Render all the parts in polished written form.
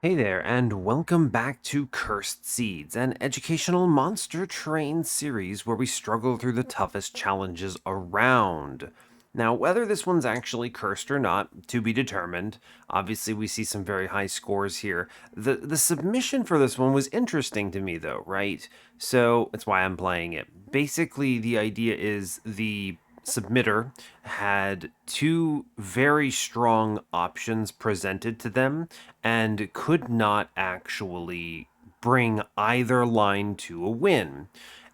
Hey there, and welcome back to Cursed Seeds, an educational monster train series where we struggle through the toughest challenges around. Now, whether this one's actually cursed or not, to be determined. Obviously, we see some very high scores here. The submission for this one was interesting to me, though, right? So that's why I'm playing it. Basically, the idea is the submitter had two very strong options presented to them and could not actually bring either line to a win.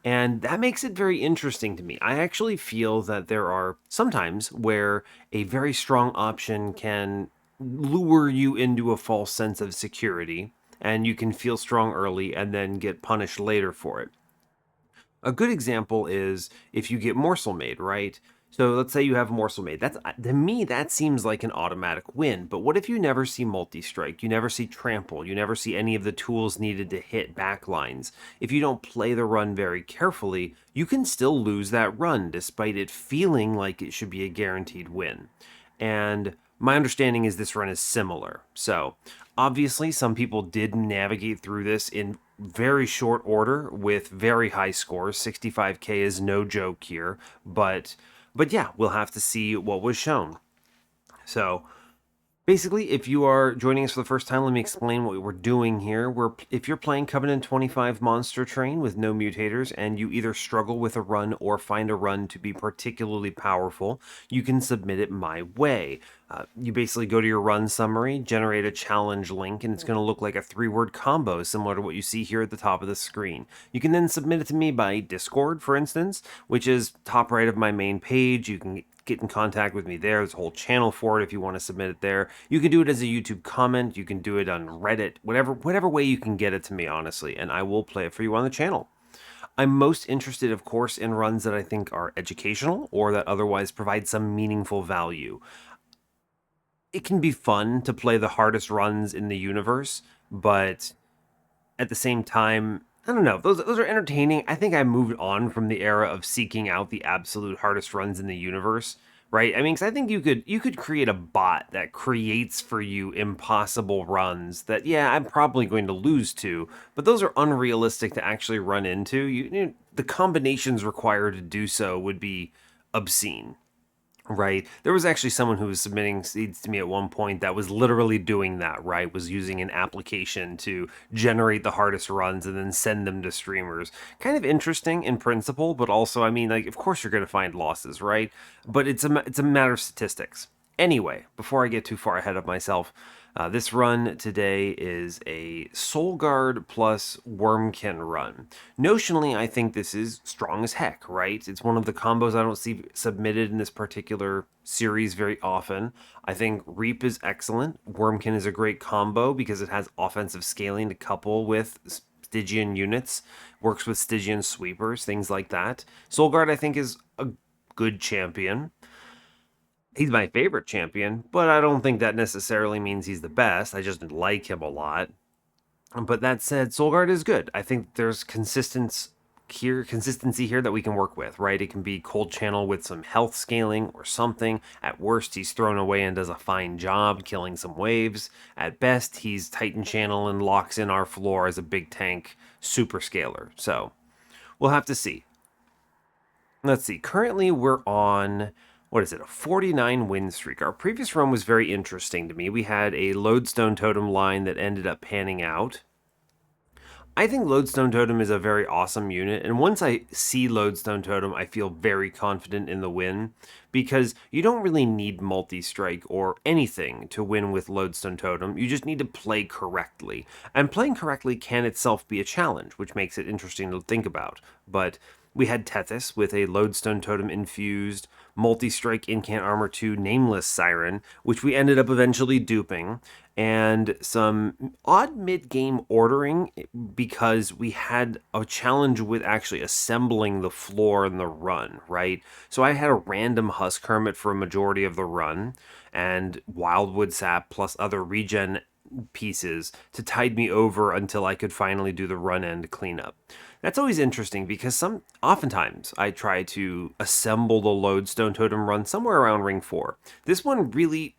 And that makes it very interesting to me. I actually feel that there are sometimes where a very strong option can lure you into a false sense of security, and you can feel strong early and then get punished later for it. A good example is if you get morsel made, right? So let's say you have morsel made. That's to me that seems like an automatic win. But what if you never see multi-strike? You never see trample. You never see any of the tools needed to hit backlines. If you don't play the run very carefully, you can still lose that run despite it feeling like it should be a guaranteed win. And my understanding is this run is similar. So, obviously, some people did navigate through this in very short order with very high scores. 65k is no joke here, but yeah, we'll have to see what was shown. So, basically, if you are joining us for the first time, let me explain what we're doing here. If you're playing Covenant 25 Monster Train with no mutators, and you either struggle with a run or find a run to be particularly powerful, you can submit it my way. You basically go to your run summary, generate a challenge link, and it's going to look like a 3-word combo similar to what you see here at the top of the screen. You can then submit it to me by Discord, for instance, which is top right of my main page. You can get in contact with me there. There's a whole channel for it if you want to submit it there. You can do it as a YouTube comment. You can do it on Reddit, whatever way you can get it to me, honestly, and I will play it for you on the channel. I'm most interested, of course, in runs that I think are educational or that otherwise provide some meaningful value. It can be fun to play the hardest runs in the universe, but at the same time, I don't know. Those are entertaining. I think I moved on from the era of seeking out the absolute hardest runs in the universe, right? I mean, because I think you could create a bot that creates for you impossible runs that, yeah, I'm probably going to lose to, but those are unrealistic to actually run into. The combinations required to do so would be obscene. Right. There was actually someone who was submitting seeds to me at one point that was literally doing that, right? Was using an application to generate the hardest runs and then send them to streamers. Kind of interesting in principle, but also, I mean, like, of course you're going to find losses, right? But it's a matter of statistics. Anyway, before I get too far ahead of myself, this run today is a Soul Guard plus Wurmkin run. Notionally, I think this is strong as heck, right? It's one of the combos I don't see submitted in this particular series very often. I think Reap is excellent. Wurmkin is a great combo because it has offensive scaling to couple with Stygian units, works with Stygian sweepers, things like that. Soul Guard, I think, is a good champion. He's my favorite champion, but I don't think that necessarily means he's the best. I just like him a lot. But that said, Solgard is good. I think there's consistency here that we can work with, right? It can be cold channel with some health scaling or something. At worst, he's thrown away and does a fine job killing some waves. At best, he's Titan channel and locks in our floor as a big tank super scaler. So we'll have to see. Let's see. Currently, we're on what is it, a 49 win streak. Our previous run was very interesting to me. We had a Lodestone Totem line that ended up panning out. I think Lodestone Totem is a very awesome unit, and once I see Lodestone Totem, I feel very confident in the win, because you don't really need multi-strike or anything to win with Lodestone Totem, you just need to play correctly. And playing correctly can itself be a challenge, which makes it interesting to think about. But we had Tethys with a Lodestone Totem infused, multi-strike incant armor 2 nameless siren, which we ended up eventually duping, and some odd mid-game ordering because we had a challenge with actually assembling the floor and the run, right? So I had a random Husk Hermit for a majority of the run, and Wildwood Sap plus other regen pieces to tide me over until I could finally do the run end cleanup. That's always interesting because oftentimes I try to assemble the Lodestone Totem run somewhere around ring 4. This one really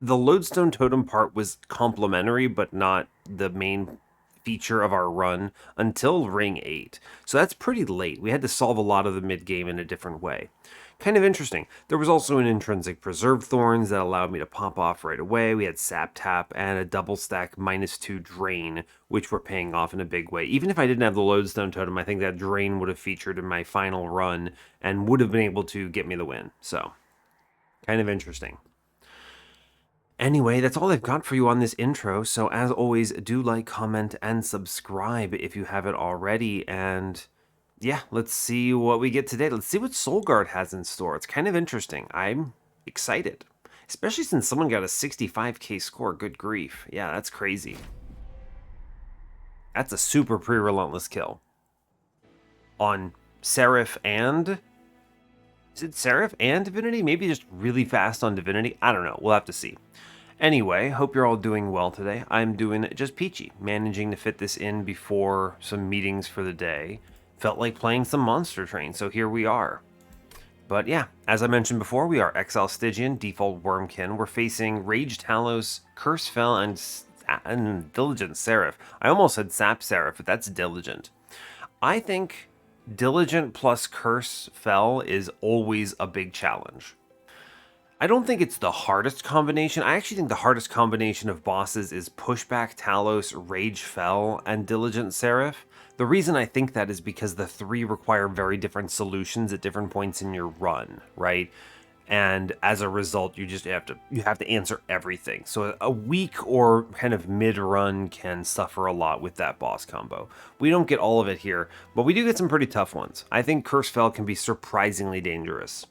The lodestone totem part was complementary, but not the main feature of our run until ring 8. So that's pretty late. We had to solve a lot of the mid game in a different way. Kind of interesting. There was also an intrinsic preserved thorns that allowed me to pop off right away. We had sap tap and a double stack -2 drain, which were paying off in a big way. Even if I didn't have the lodestone totem, I think that drain would have featured in my final run and would have been able to get me the win. So, kind of interesting. Anyway, that's all I've got for you on this intro. So, as always, do like, comment, and subscribe if you haven't already. And yeah, let's see what we get today. Let's see what Soulguard has in store. It's kind of interesting. I'm excited, especially since someone got a 65k score. Good grief. Yeah, that's crazy. That's a super pre-relentless kill on Seraph and... Is it Seraph and Divinity? Maybe just really fast on Divinity? I don't know. We'll have to see. Anyway, hope you're all doing well today. I'm doing just peachy, managing to fit this in before some meetings for the day. Felt like playing some Monster Train, so here we are. But yeah, as I mentioned before, we are Exile Stygian, default Wurmkin. We're facing Rage Talos, Curse Fell, and Diligent Seraph. I almost said Sap Seraph, but that's Diligent. I think Diligent plus Curse Fell is always a big challenge. I don't think it's the hardest combination. I actually think the hardest combination of bosses is Pushback Talos, Rage Fell, and Diligent Seraph. The reason I think that is because the three require very different solutions at different points in your run, right? And as a result, you have to answer everything. So a weak or kind of mid-run can suffer a lot with that boss combo. We don't get all of it here, but we do get some pretty tough ones. I think Curse Fell can be surprisingly dangerous.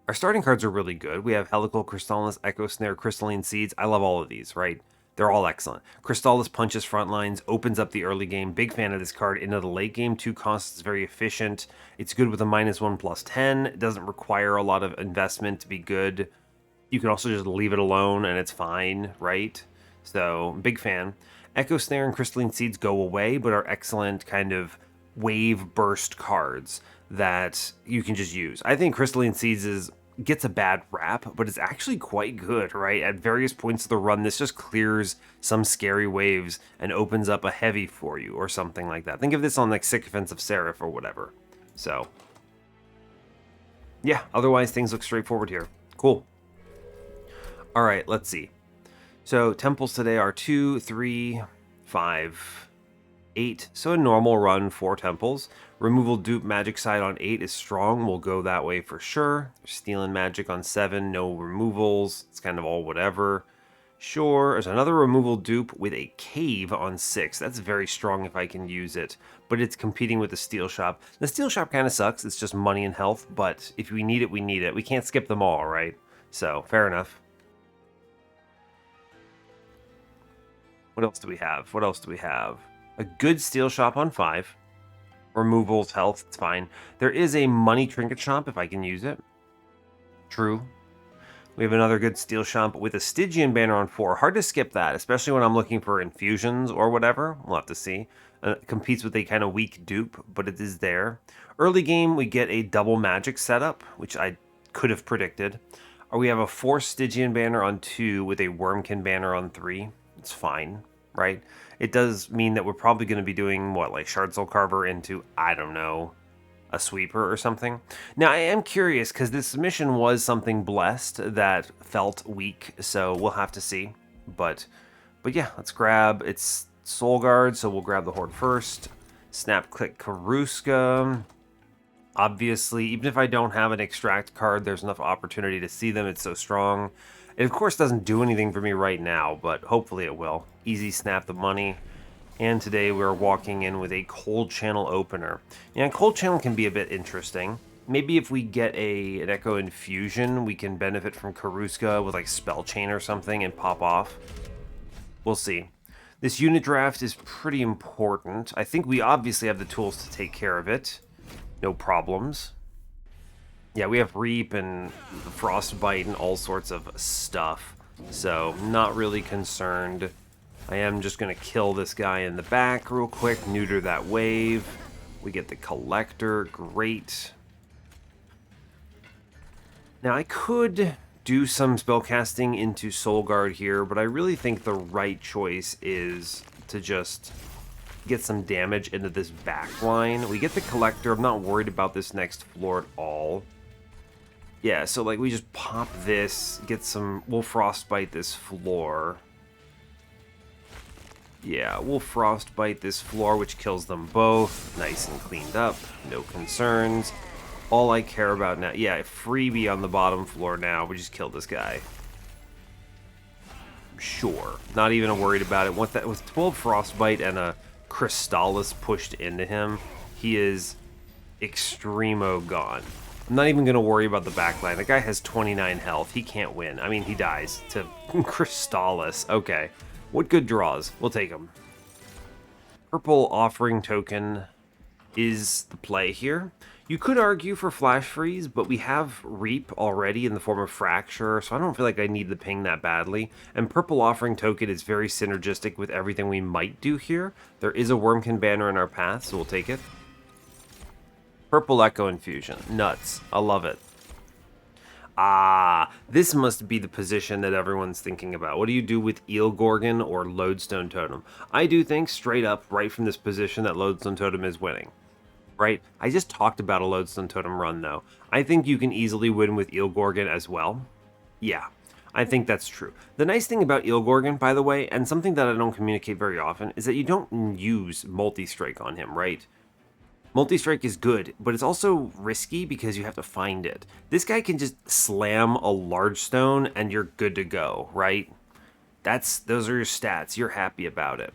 Our starting cards are really good. We have Helical, Crystallis, Echo Snare, Crystalline Seeds. I love all of these, right? They're all excellent. Crystallis punches front lines, opens up the early game. Big fan of this card into the late game. 2 costs, very efficient. It's good with a -1/+10. It doesn't require a lot of investment to be good. You can also just leave it alone and it's fine, right? So, big fan. Echo Snare and Crystalline Seeds go away, but are excellent kind of wave burst cards that you can just use. I think Crystalline Seeds gets a bad rap, but it's actually quite good, right? At various points of the run, this just clears some scary waves and opens up a heavy for you or something like that. Think of this on like Sycophants of Seraph or whatever. So, yeah, otherwise things look straightforward here. Cool. All right, let's see. So temples today are 2, 3, 5, 8. So a normal run, 4 temples. Removal dupe magic side on 8 is strong. We'll go that way for sure. Stealing magic on 7, no removals. It's kind of all whatever. Sure, there's another removal dupe with a cave on 6. That's very strong if I can use it. But it's competing with the steel shop. The steel shop kind of sucks. It's just money and health. But if we need it, we need it. We can't skip them all, right? So, fair enough. What else do we have? What else do we have? A good steel shop on 5. Removals, health, it's fine. There is a money trinket shop if I can use it. True. We have another good steel shop with a Stygian banner on 4. Hard to skip that, especially when I'm looking for infusions or whatever. We'll have to see. It competes with a kind of weak dupe, but it is there. Early game, we get a double magic setup, which I could have predicted. Or we have a 4 Stygian banner on 2 with a Wurmkin banner on 3. It's fine, right? It does mean that we're probably going to be doing, what, like Shard Soul Carver into, I don't know, a sweeper or something. Now, I am curious, because this submission was something blessed that felt weak, so we'll have to see. But yeah, let's grab, it's Soul Guard, so we'll grab the Horde first. Snap, click Karuska. Obviously, even if I don't have an extract card, there's enough opportunity to see them. It's so strong. It, of course, doesn't do anything for me right now, but hopefully it will. Easy snap the money. And today we're walking in with a Cold Channel opener. Yeah, Cold Channel can be a bit interesting. Maybe if we get an Echo Infusion, we can benefit from Karuska with like Spell Chain or something and pop off. We'll see. This unit draft is pretty important. I think we obviously have the tools to take care of it. No problems. Yeah, we have Reap and Frostbite and all sorts of stuff. So, not really concerned. I am just going to kill this guy in the back real quick, neuter that wave. We get the Collector, great. Now, I could do some spellcasting into Soul Guard here, but I really think the right choice is to just get some damage into this back line. We get the Collector. I'm not worried about this next floor at all. Yeah, so like we just pop this, get some... We'll Frostbite this floor. Yeah, we'll Frostbite this floor, which kills them both. Nice and cleaned up. No concerns. All I care about now... Yeah, freebie on the bottom floor now. We just killed this guy. Sure. Not even worried about it. With 12 Frostbite and a Crystallis pushed into him, he is extremo gone. I'm not even going to worry about the backline. The guy has 29 health. He can't win. I mean, he dies to Crystallis. Okay. What good draws? We'll take them. Purple Offering Token is the play here. You could argue for Flash Freeze, but we have Reap already in the form of Fracture, so I don't feel like I need the ping that badly. And Purple Offering Token is very synergistic with everything we might do here. There is a Wurmkin banner in our path, so we'll take it. Purple Echo Infusion. Nuts. I love it. Ah, this must be the position that everyone's thinking about. What do you do with Eel Gorgon or Lodestone Totem? I do think straight up, right from this position, that Lodestone Totem is winning. Right? I just talked about a Lodestone Totem run, though. I think you can easily win with Eel Gorgon as well. Yeah, I think that's true. The nice thing about Eel Gorgon, by the way, and something that I don't communicate very often, is that you don't use Multi-Strike on him, right? Multi-Strike is good, but it's also risky because you have to find it. This guy can just slam a large stone and you're good to go, right? Those are your stats. You're happy about it.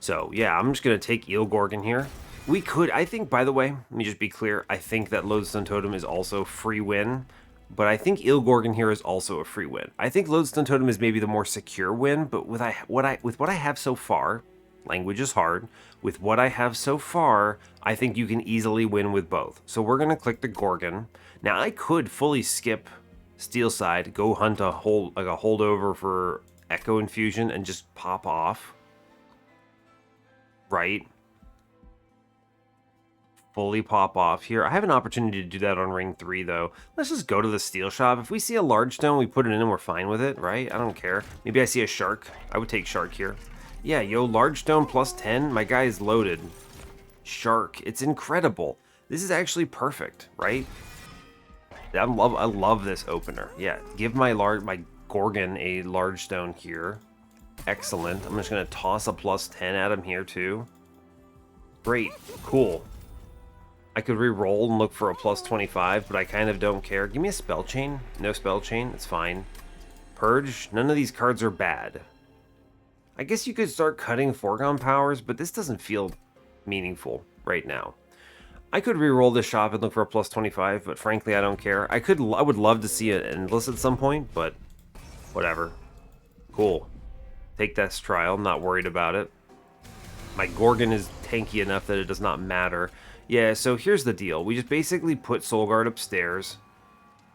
So, yeah, I'm just going to take Eel Gorgon here. We could, I think, by the way, let me just be clear, I think that Lodestone Totem is also free win, but I think Eel Gorgon here is also a free win. I think Lodestone Totem is maybe the more secure win, but with what I have so far, language is hard. With what I have so far, I think you can easily win with both. So we're going to click the Gorgon. Now, I could fully skip Steelside, go hunt a holdover for Echo Infusion, and just pop off. Right? Fully pop off here. I have an opportunity to do that on Ring 3, though. Let's just go to the Steel Shop. If we see a large stone, we put it in and we're fine with it, right? I don't care. Maybe I see a Shark. I would take Shark here. Yeah, yo, large stone plus 10. My guy is loaded. Shark. It's incredible. This is actually perfect, right? I love this opener. Yeah, give my Gorgon a large stone here. Excellent. I'm just going to toss a plus 10 at him here, too. Great. Cool. I could re-roll and look for a plus 25, but I kind of don't care. Give me a Spell Chain. No Spell Chain. It's fine. Purge. None of these cards are bad. I guess you could start cutting foregone powers, but this doesn't feel meaningful right now. I could re-roll this shop and look for a plus 25, but frankly, I don't care. I would love to see an Endless at some point, but whatever. Cool. Take this trial. I'm not worried about it. My Gorgon is tanky enough that it does not matter. Yeah, so here's the deal. We just basically put Soul Guard upstairs,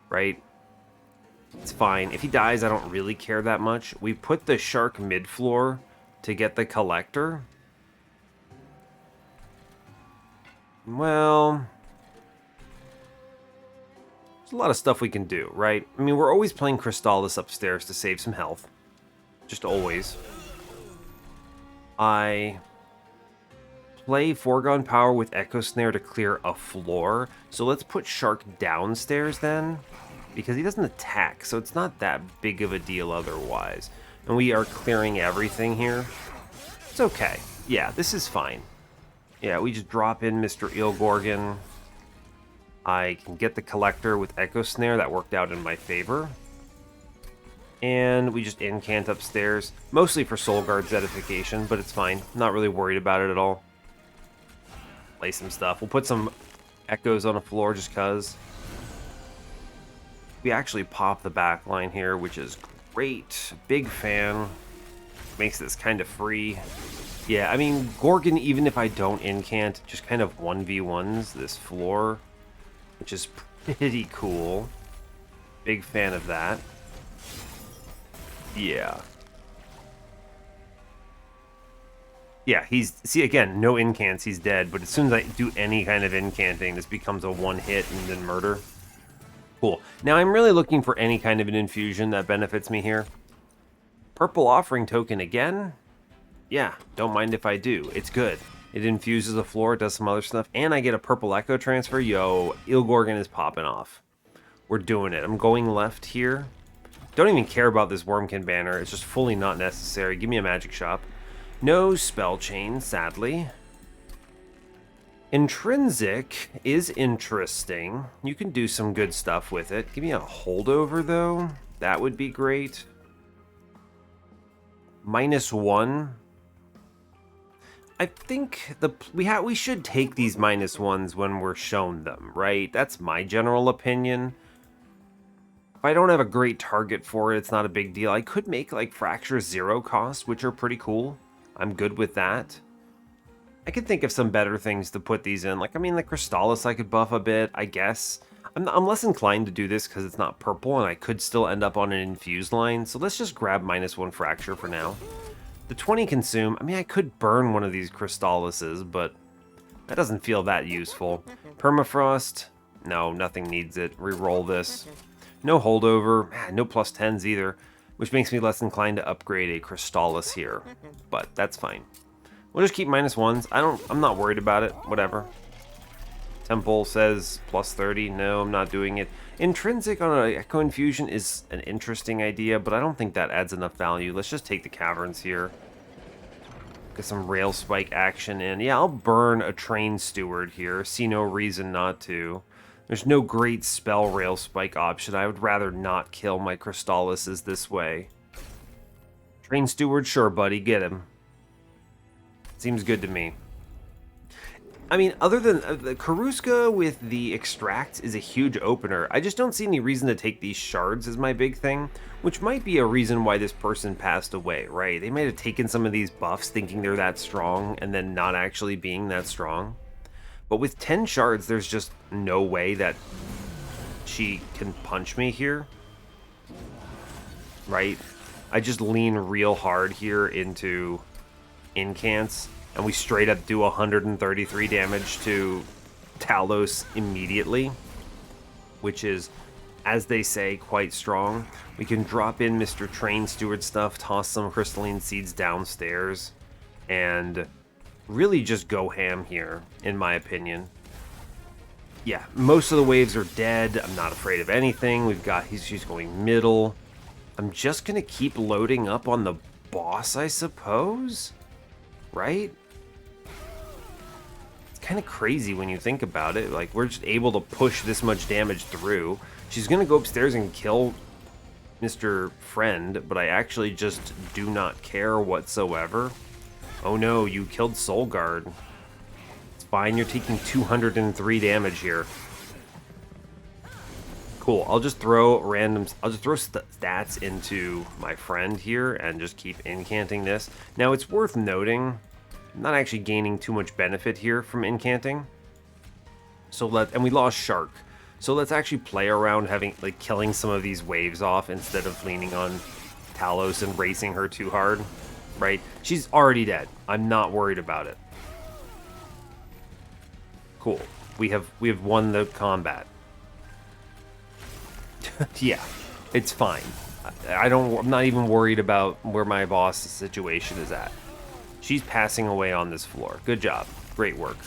right? It's fine. If he dies, I don't really care that much. We put the Shark mid-floor to get the Collector. Well, there's a lot of stuff we can do, right? I mean, we're always playing Crystallis upstairs to save some health. Just always. I play Foregone Power with Echo Snare to clear a floor. So let's put Shark downstairs then, because he doesn't attack, so it's not that big of a deal otherwise. And we are clearing everything here. It's okay. Yeah, this is fine. Yeah, we just drop in Mr. Eel Gorgon. I can get the Collector with Echo Snare. That worked out in my favor. And we just incant upstairs, mostly for Soul Guard's edification, but it's fine. Not really worried about it at all. Play some stuff. We'll put some Echoes on the floor just because. We actually pop the back line here, which is great. Big fan. Makes this kind of free. Yeah, I mean, Gorgon, even if I don't incant, just kind of 1v1s this floor, which is pretty cool. Big fan of that. Yeah. Yeah, see, again, no incants, he's dead, but as soon as I do any kind of incanting, this becomes a one hit and then murder. Cool. Now I'm really looking for any kind of an infusion that benefits me here. Purple offering token again? Yeah, don't mind if I do. It's good. It infuses the floor, it does some other stuff, and I get a purple echo transfer. Yo, Ilgorgon is popping off. We're doing it. I'm going left here. Don't even care about this Wurmkin banner. It's just fully not necessary. Give me a magic shop. No spell chain, sadly. Intrinsic is interesting. You can do some good stuff with it. Give me a holdover, though. That would be great. -1. I think we should take these -1s when we're shown them, right? That's my general opinion. If I don't have a great target for it, it's not a big deal. I could make like Fracture 0 cost, which are pretty cool. I'm good with that. I could think of some better things to put these in. Like, I mean, the Crystallis I could buff a bit, I guess. I'm less inclined to do this because it's not purple, and I could still end up on an infused line. So let's just grab -1 Fracture for now. The 20 consume. I mean, I could burn one of these Crystallises, but that doesn't feel that useful. Permafrost. No, nothing needs it. Reroll this. No holdover. No +10s either, which makes me less inclined to upgrade a Crystallis here. But that's fine. We'll just keep -1s. I'm not worried about it. Whatever. Temple says +30. No, I'm not doing it. Intrinsic on an Echo Infusion is an interesting idea, but I don't think that adds enough value. Let's just take the Caverns here. Get some Rail Spike action in. Yeah, I'll burn a Train Steward here. See no reason not to. There's no great spell Rail Spike option. I would rather not kill my Crystallises this way. Train Steward, sure, buddy. Get him. Seems good to me. I mean, other than the Karuska with the Extract is a huge opener. I just don't see any reason to take these shards as my big thing, which might be a reason why this person passed away, right? They might have taken some of these buffs thinking they're that strong and then not actually being that strong. But with 10 shards, there's just no way that she can punch me here, right? I just lean real hard here into incants, and we straight up do 133 damage to Talos immediately, which is, as they say, quite strong. We can drop in Mr. Train Steward stuff, toss some Crystalline Seeds downstairs, and really just go ham here, in my opinion. Yeah, most of the waves are dead. I'm not afraid of anything. She's going middle. I'm just gonna keep loading up on the boss, I suppose? Right? It's kind of crazy when you think about it. Like, we're just able to push this much damage through. She's gonna go upstairs and kill Mr. Friend, but I actually just do not care whatsoever. Oh no, you killed Soul Guard. It's fine, you're taking 203 damage here. Cool, I'll just throw stats into my friend here and just keep incanting this. Now, it's worth noting, I'm not actually gaining too much benefit here from incanting. And we lost Shark. So let's actually play around killing some of these waves off instead of leaning on Talos and racing her too hard, right? She's already dead. I'm not worried about it. Cool. We have won the combat. Yeah, it's fine. I'm not even worried about where my boss situation is at. She's passing away on this floor. Good job. Great work.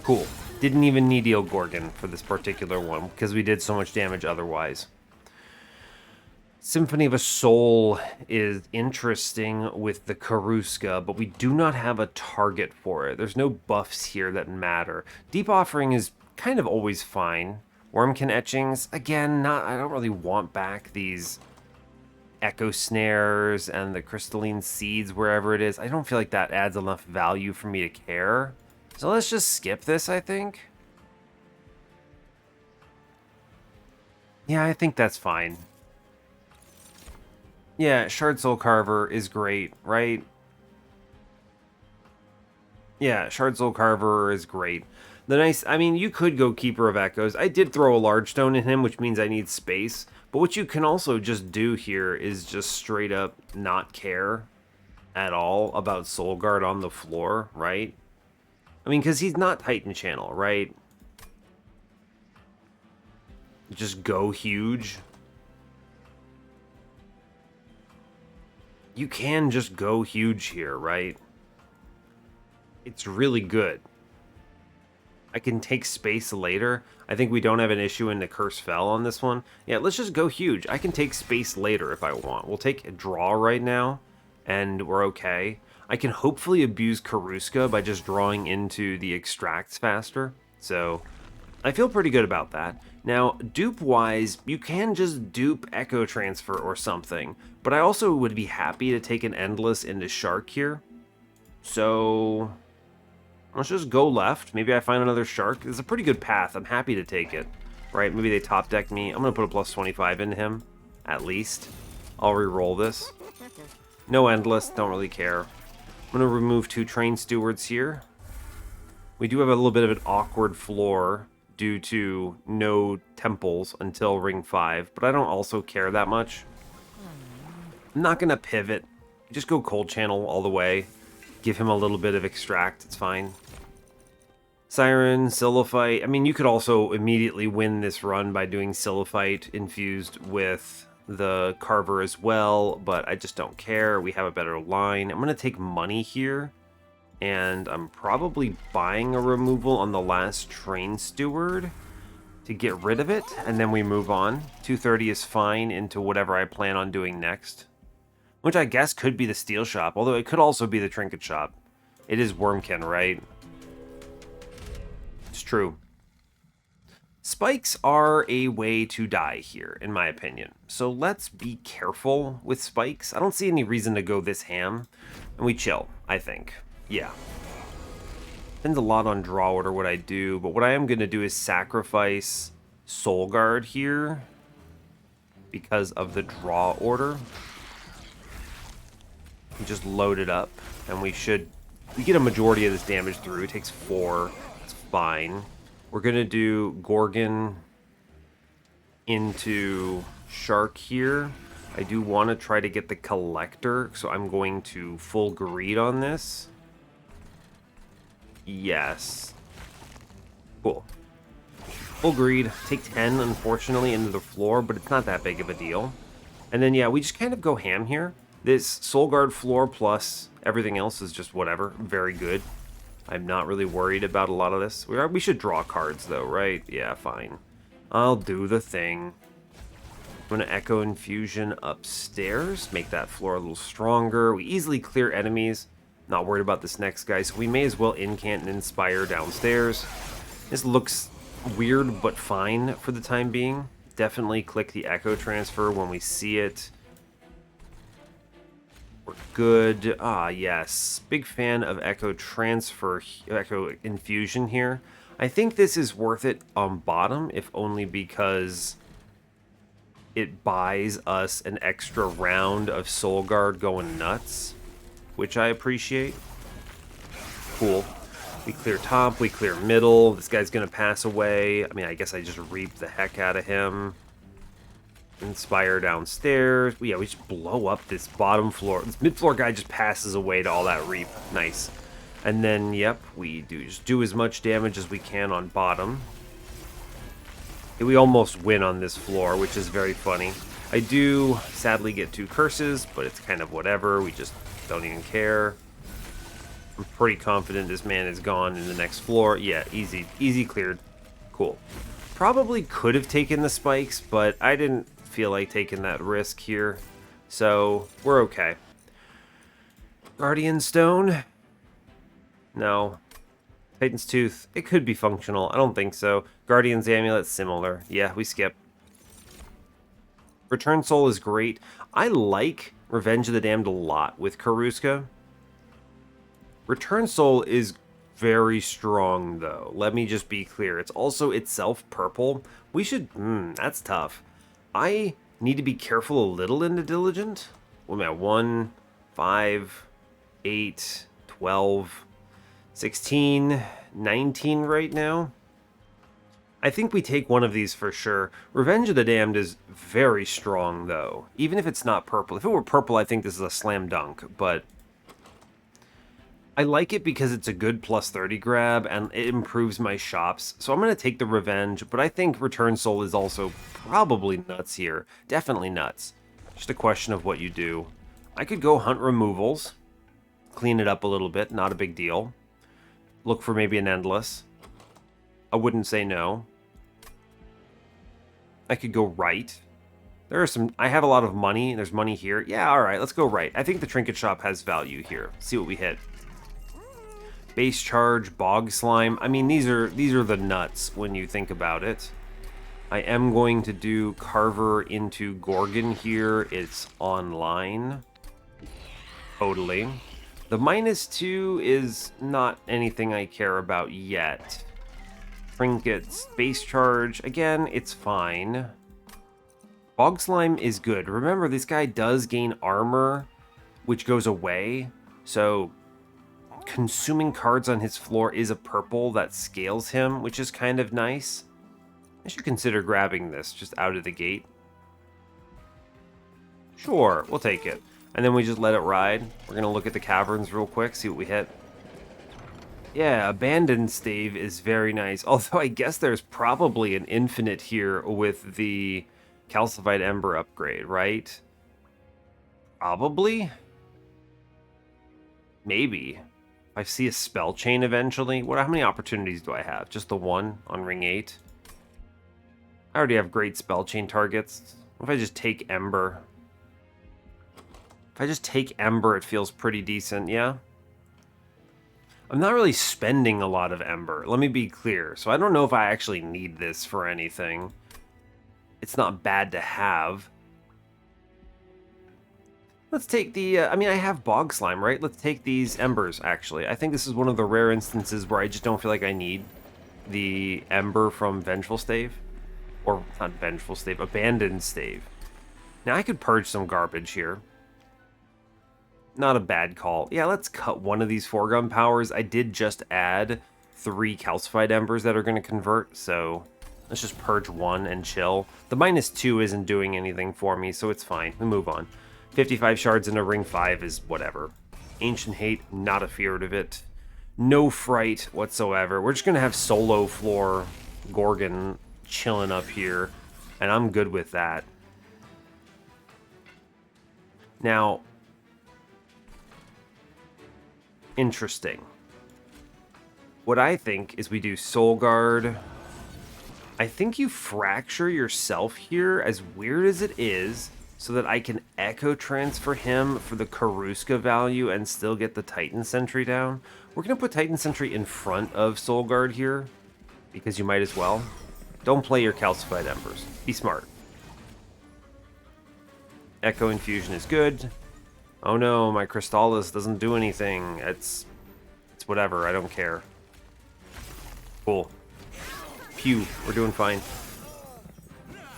Cool. Didn't even need Gorgon for this particular one because we did so much damage otherwise. Symphony of a Soul is interesting with the Karuska, but we do not have a target for it. There's no buffs here that matter. Deep Offering is kind of always fine. Wurmkin Etchings, again, I don't really want back these Echo Snares and the Crystalline Seeds wherever it is. I don't feel like that adds enough value for me to care. So let's just skip this, I think. Yeah, I think that's fine. Yeah, Shard Soul Carver is great, right? Yeah, Shard Soul Carver is great. I mean, you could go Keeper of Echoes. I did throw a large stone in him, which means I need space. But what you can also just do here is just straight up not care at all about Soul Guard on the floor, right? I mean, because he's not Titan Channel, right? Just go huge. You can just go huge here, right? It's really good. I can take space later. I think we don't have an issue in the curse fell on this one. Yeah, let's just go huge. I can take space later if I want. We'll take a draw right now, and we're okay. I can hopefully abuse Karuska by just drawing into the extracts faster. So I feel pretty good about that. Now, dupe-wise, you can just dupe Echo Transfer or something, but I also would be happy to take an Endless into Shark here. So let's just go left. Maybe I find another Shark. It's a pretty good path. I'm happy to take it. Right, maybe they top deck me. I'm going to put a plus 25 into him, at least. I'll re-roll this. No Endless, don't really care. I'm going to remove 2 Train Stewards here. We do have a little bit of an awkward floor due to no temples until ring 5, but I don't also care that much. I'm not going to pivot. Just go cold channel all the way. Give him a little bit of extract, it's fine. Siren, Silliphite. I mean, you could also immediately win this run by doing Silliphite infused with the Carver as well, but I just don't care. We have a better line. I'm going to take money here. And I'm probably buying a removal on the last Train Steward to get rid of it, and then we move on. 230 is fine into whatever I plan on doing next. Which I guess could be the Steel Shop, although it could also be the Trinket Shop. It is Wurmkin, right? It's true. Spikes are a way to die here, in my opinion. So let's be careful with spikes. I don't see any reason to go this ham, and we chill, I think. Yeah. Depends a lot on draw order what I do, but what I am going to do is sacrifice Soul Guard here because of the draw order. We just load it up, and we get a majority of this damage through. It takes 4. It's fine. We're going to do Gorgon into Shark here. I do want to try to get the Collector, so I'm going to full greed on this. Yes. Cool. Full greed. Take 10, unfortunately, into the floor, but it's not that big of a deal. And then, yeah, we just kind of go ham here. This Soul Guard floor plus everything else is just whatever. Very good. I'm not really worried about a lot of this. We should draw cards, though, right? Yeah, fine. I'll do the thing. I'm going to Echo Infusion upstairs. Make that floor a little stronger. We easily clear enemies. Not worried about this next guy, so we may as well incant and inspire downstairs. This looks weird, but fine for the time being. Definitely click the Echo Transfer when we see it. We're good. Ah, yes. Big fan of Echo Transfer, Echo Infusion here. I think this is worth it on bottom, if only because it buys us an extra round of Soul Guard going nuts, which I appreciate. Cool. We clear top, we clear middle. This guy's going to pass away. I mean, I guess I just reap the heck out of him. Inspire downstairs. Yeah, we just blow up this bottom floor. This mid-floor guy just passes away to all that reap. Nice. And then, yep, we just do as much damage as we can on bottom. We almost win on this floor, which is very funny. I do sadly get 2 curses, but it's kind of whatever. We just don't even care. I'm pretty confident this man is gone in the next floor. Yeah, easy cleared. Cool. Probably could have taken the spikes, but I didn't feel like taking that risk here. So, we're okay. Guardian Stone? No. Titan's Tooth. It could be functional. I don't think so. Guardian's Amulet, similar. Yeah, we skip. Return Soul is great. I like Revenge of the Damned a lot with Karuska. Return Soul is very strong, though. Let me just be clear. It's also itself purple. We should... that's tough. I need to be careful a little into Diligent. What am I at? 1, 5, 8, 12, 16, 19 right now. I think we take one of these for sure. Revenge of the Damned is very strong, though. Even if it's not purple. If it were purple, I think this is a slam dunk, but... I like it because it's a good plus 30 grab and it improves my shops. So I'm going to take the revenge, but I think Return Soul is also probably nuts here. Definitely nuts. Just a question of what you do. I could go hunt removals, clean it up a little bit, not a big deal. Look for maybe an Endless. I wouldn't say no. I could go right. There are some... I have a lot of money. There's money here. Yeah, alright, let's go right. I think the Trinket Shop has value here. See what we hit. Base Charge, Bog Slime. I mean, these are the nuts when you think about it. I am going to do Carver into Gorgon here. It's online. Totally. The -2 is not anything I care about yet. Trinkets, Base Charge. Again, it's fine. Bog Slime is good. Remember, this guy does gain armor, which goes away. So consuming cards on his floor is a purple that scales him, which is kind of nice. I should consider grabbing this just out of the gate. Sure, we'll take it. And then we just let it ride. We're going to look at the caverns real quick, see what we hit. Yeah, Abandoned Stave is very nice. Although I guess there's probably an infinite here with the Calcified Ember upgrade, right? Probably? Maybe. If I see a spell chain eventually. How many opportunities do I have? Just the one on ring 8? I already have great spell chain targets. What if I just take Ember? If I just take Ember, it feels pretty decent, yeah? I'm not really spending a lot of Ember, let me be clear. So I don't know if I actually need this for anything. It's not bad to have. Let's take the, I mean, I have Bog Slime, right? Let's take these Embers, actually. I think this is one of the rare instances where I just don't feel like I need the Ember from Vengeful Stave. Or, not Vengeful Stave, Abandoned Stave. Now, I could purge some garbage here. Not a bad call. Yeah, let's cut one of these foreground powers. I did just add 3 Calcified Embers that are going to convert, so let's just purge one and chill. The -2 isn't doing anything for me, so it's fine. We move on. 55 shards into ring 5 is whatever. Ancient Hate, not afeard of it. No fright whatsoever. We're just going to have solo floor Gorgon chilling up here, and I'm good with that. Now, interesting. What I think is we do Soul Guard. I think you fracture yourself here, as weird as it is, so that I can Echo Transfer him for the Karuska value and still get the Titan Sentry down. We're going to put Titan Sentry in front of Soul Guard here, because you might as well. Don't play your Calcified Embers. Be smart. Echo Infusion is good. Oh no, my Crystallis doesn't do anything. It's whatever, I don't care. Cool. Pew, we're doing fine.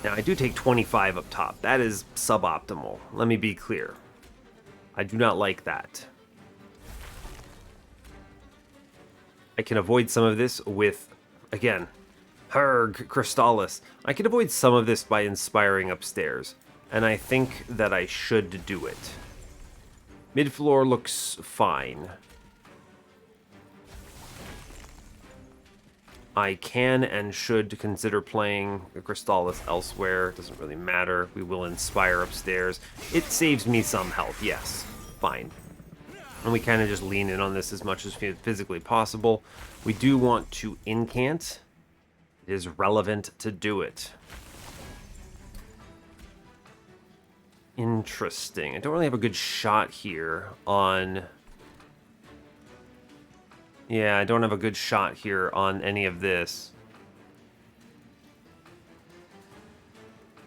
Now, I do take 25 up top. That is suboptimal. Let me be clear. I do not like that. I can avoid some of this with, again, Herg, Crystallis. I can avoid some of this by inspiring upstairs, and I think that I should do it. Mid-floor looks fine. I can and should consider playing the Crystallis elsewhere. Doesn't really matter. We will inspire upstairs. It saves me some health, yes. Fine. And we kind of just lean in on this as much as physically possible. We do want to incant. It is relevant to do it. Interesting. I don't really have a good shot here on... Yeah, I don't have a good shot here on any of this.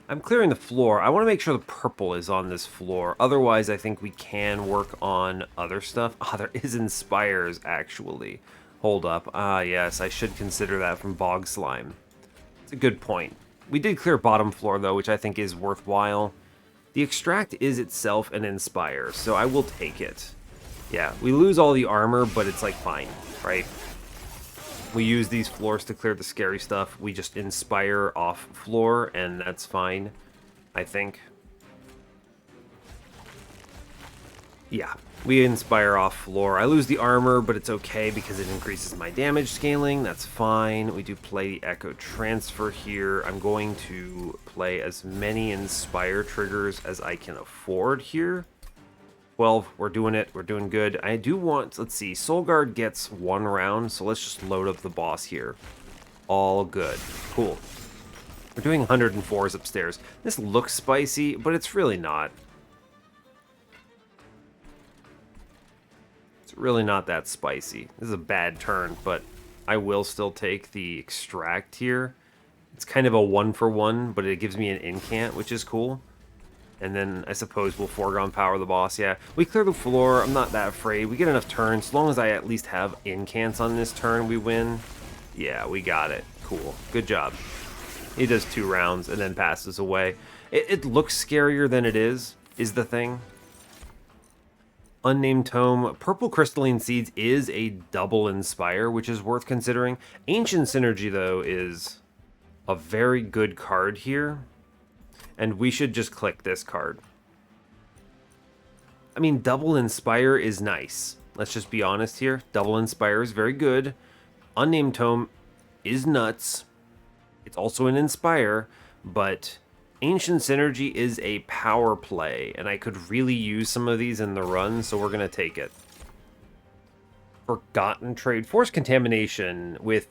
I'm clearing the floor. I want to make sure the purple is on this floor. Otherwise, I think we can work on other stuff. Ah, there is Inspires, actually. Hold up. Ah, yes, I should consider that from Bog Slime. It's a good point. We did clear bottom floor, though, which I think is worthwhile. The Extract is itself an Inspire, so I will take it. Yeah, we lose all the armor, but it's, like, fine, right? We use these floors to clear the scary stuff. We just Inspire off floor, and that's fine, I think. Yeah, We inspire off floor. I lose the armor, but it's okay because it increases my damage scaling. That's fine. We do play the Echo Transfer here. I'm going to play as many Inspire triggers as I can afford here. 12, we're doing it. We're doing good. I do want, let's see, Soul Guard gets 1 round, so let's just load up the boss here. All good. Cool. We're doing 104s upstairs. This looks spicy, but it's really not. Really not that spicy. This is a bad turn, but I will still take the extract here. It's kind of a 1-for-1, but it gives me an incant, which is cool. And then I suppose we'll foregone power the boss. Yeah, we clear the floor. I'm not that afraid. We get enough turns. As long as I at least have incants on this turn, we win. Yeah, we got it. Cool. Good job. He does 2 rounds and then passes away. It looks scarier than it is the thing. Unnamed Tome. Purple Crystalline Seeds is a double Inspire, which is worth considering. Ancient Synergy, though, is a very good card here. And we should just click this card. I mean, double Inspire is nice. Let's just be honest here. Double Inspire is very good. Unnamed Tome is nuts. It's also an Inspire, but Ancient Synergy is a power play, and I could really use some of these in the run, so we're going to take it. Forgotten Trade. Force Contamination with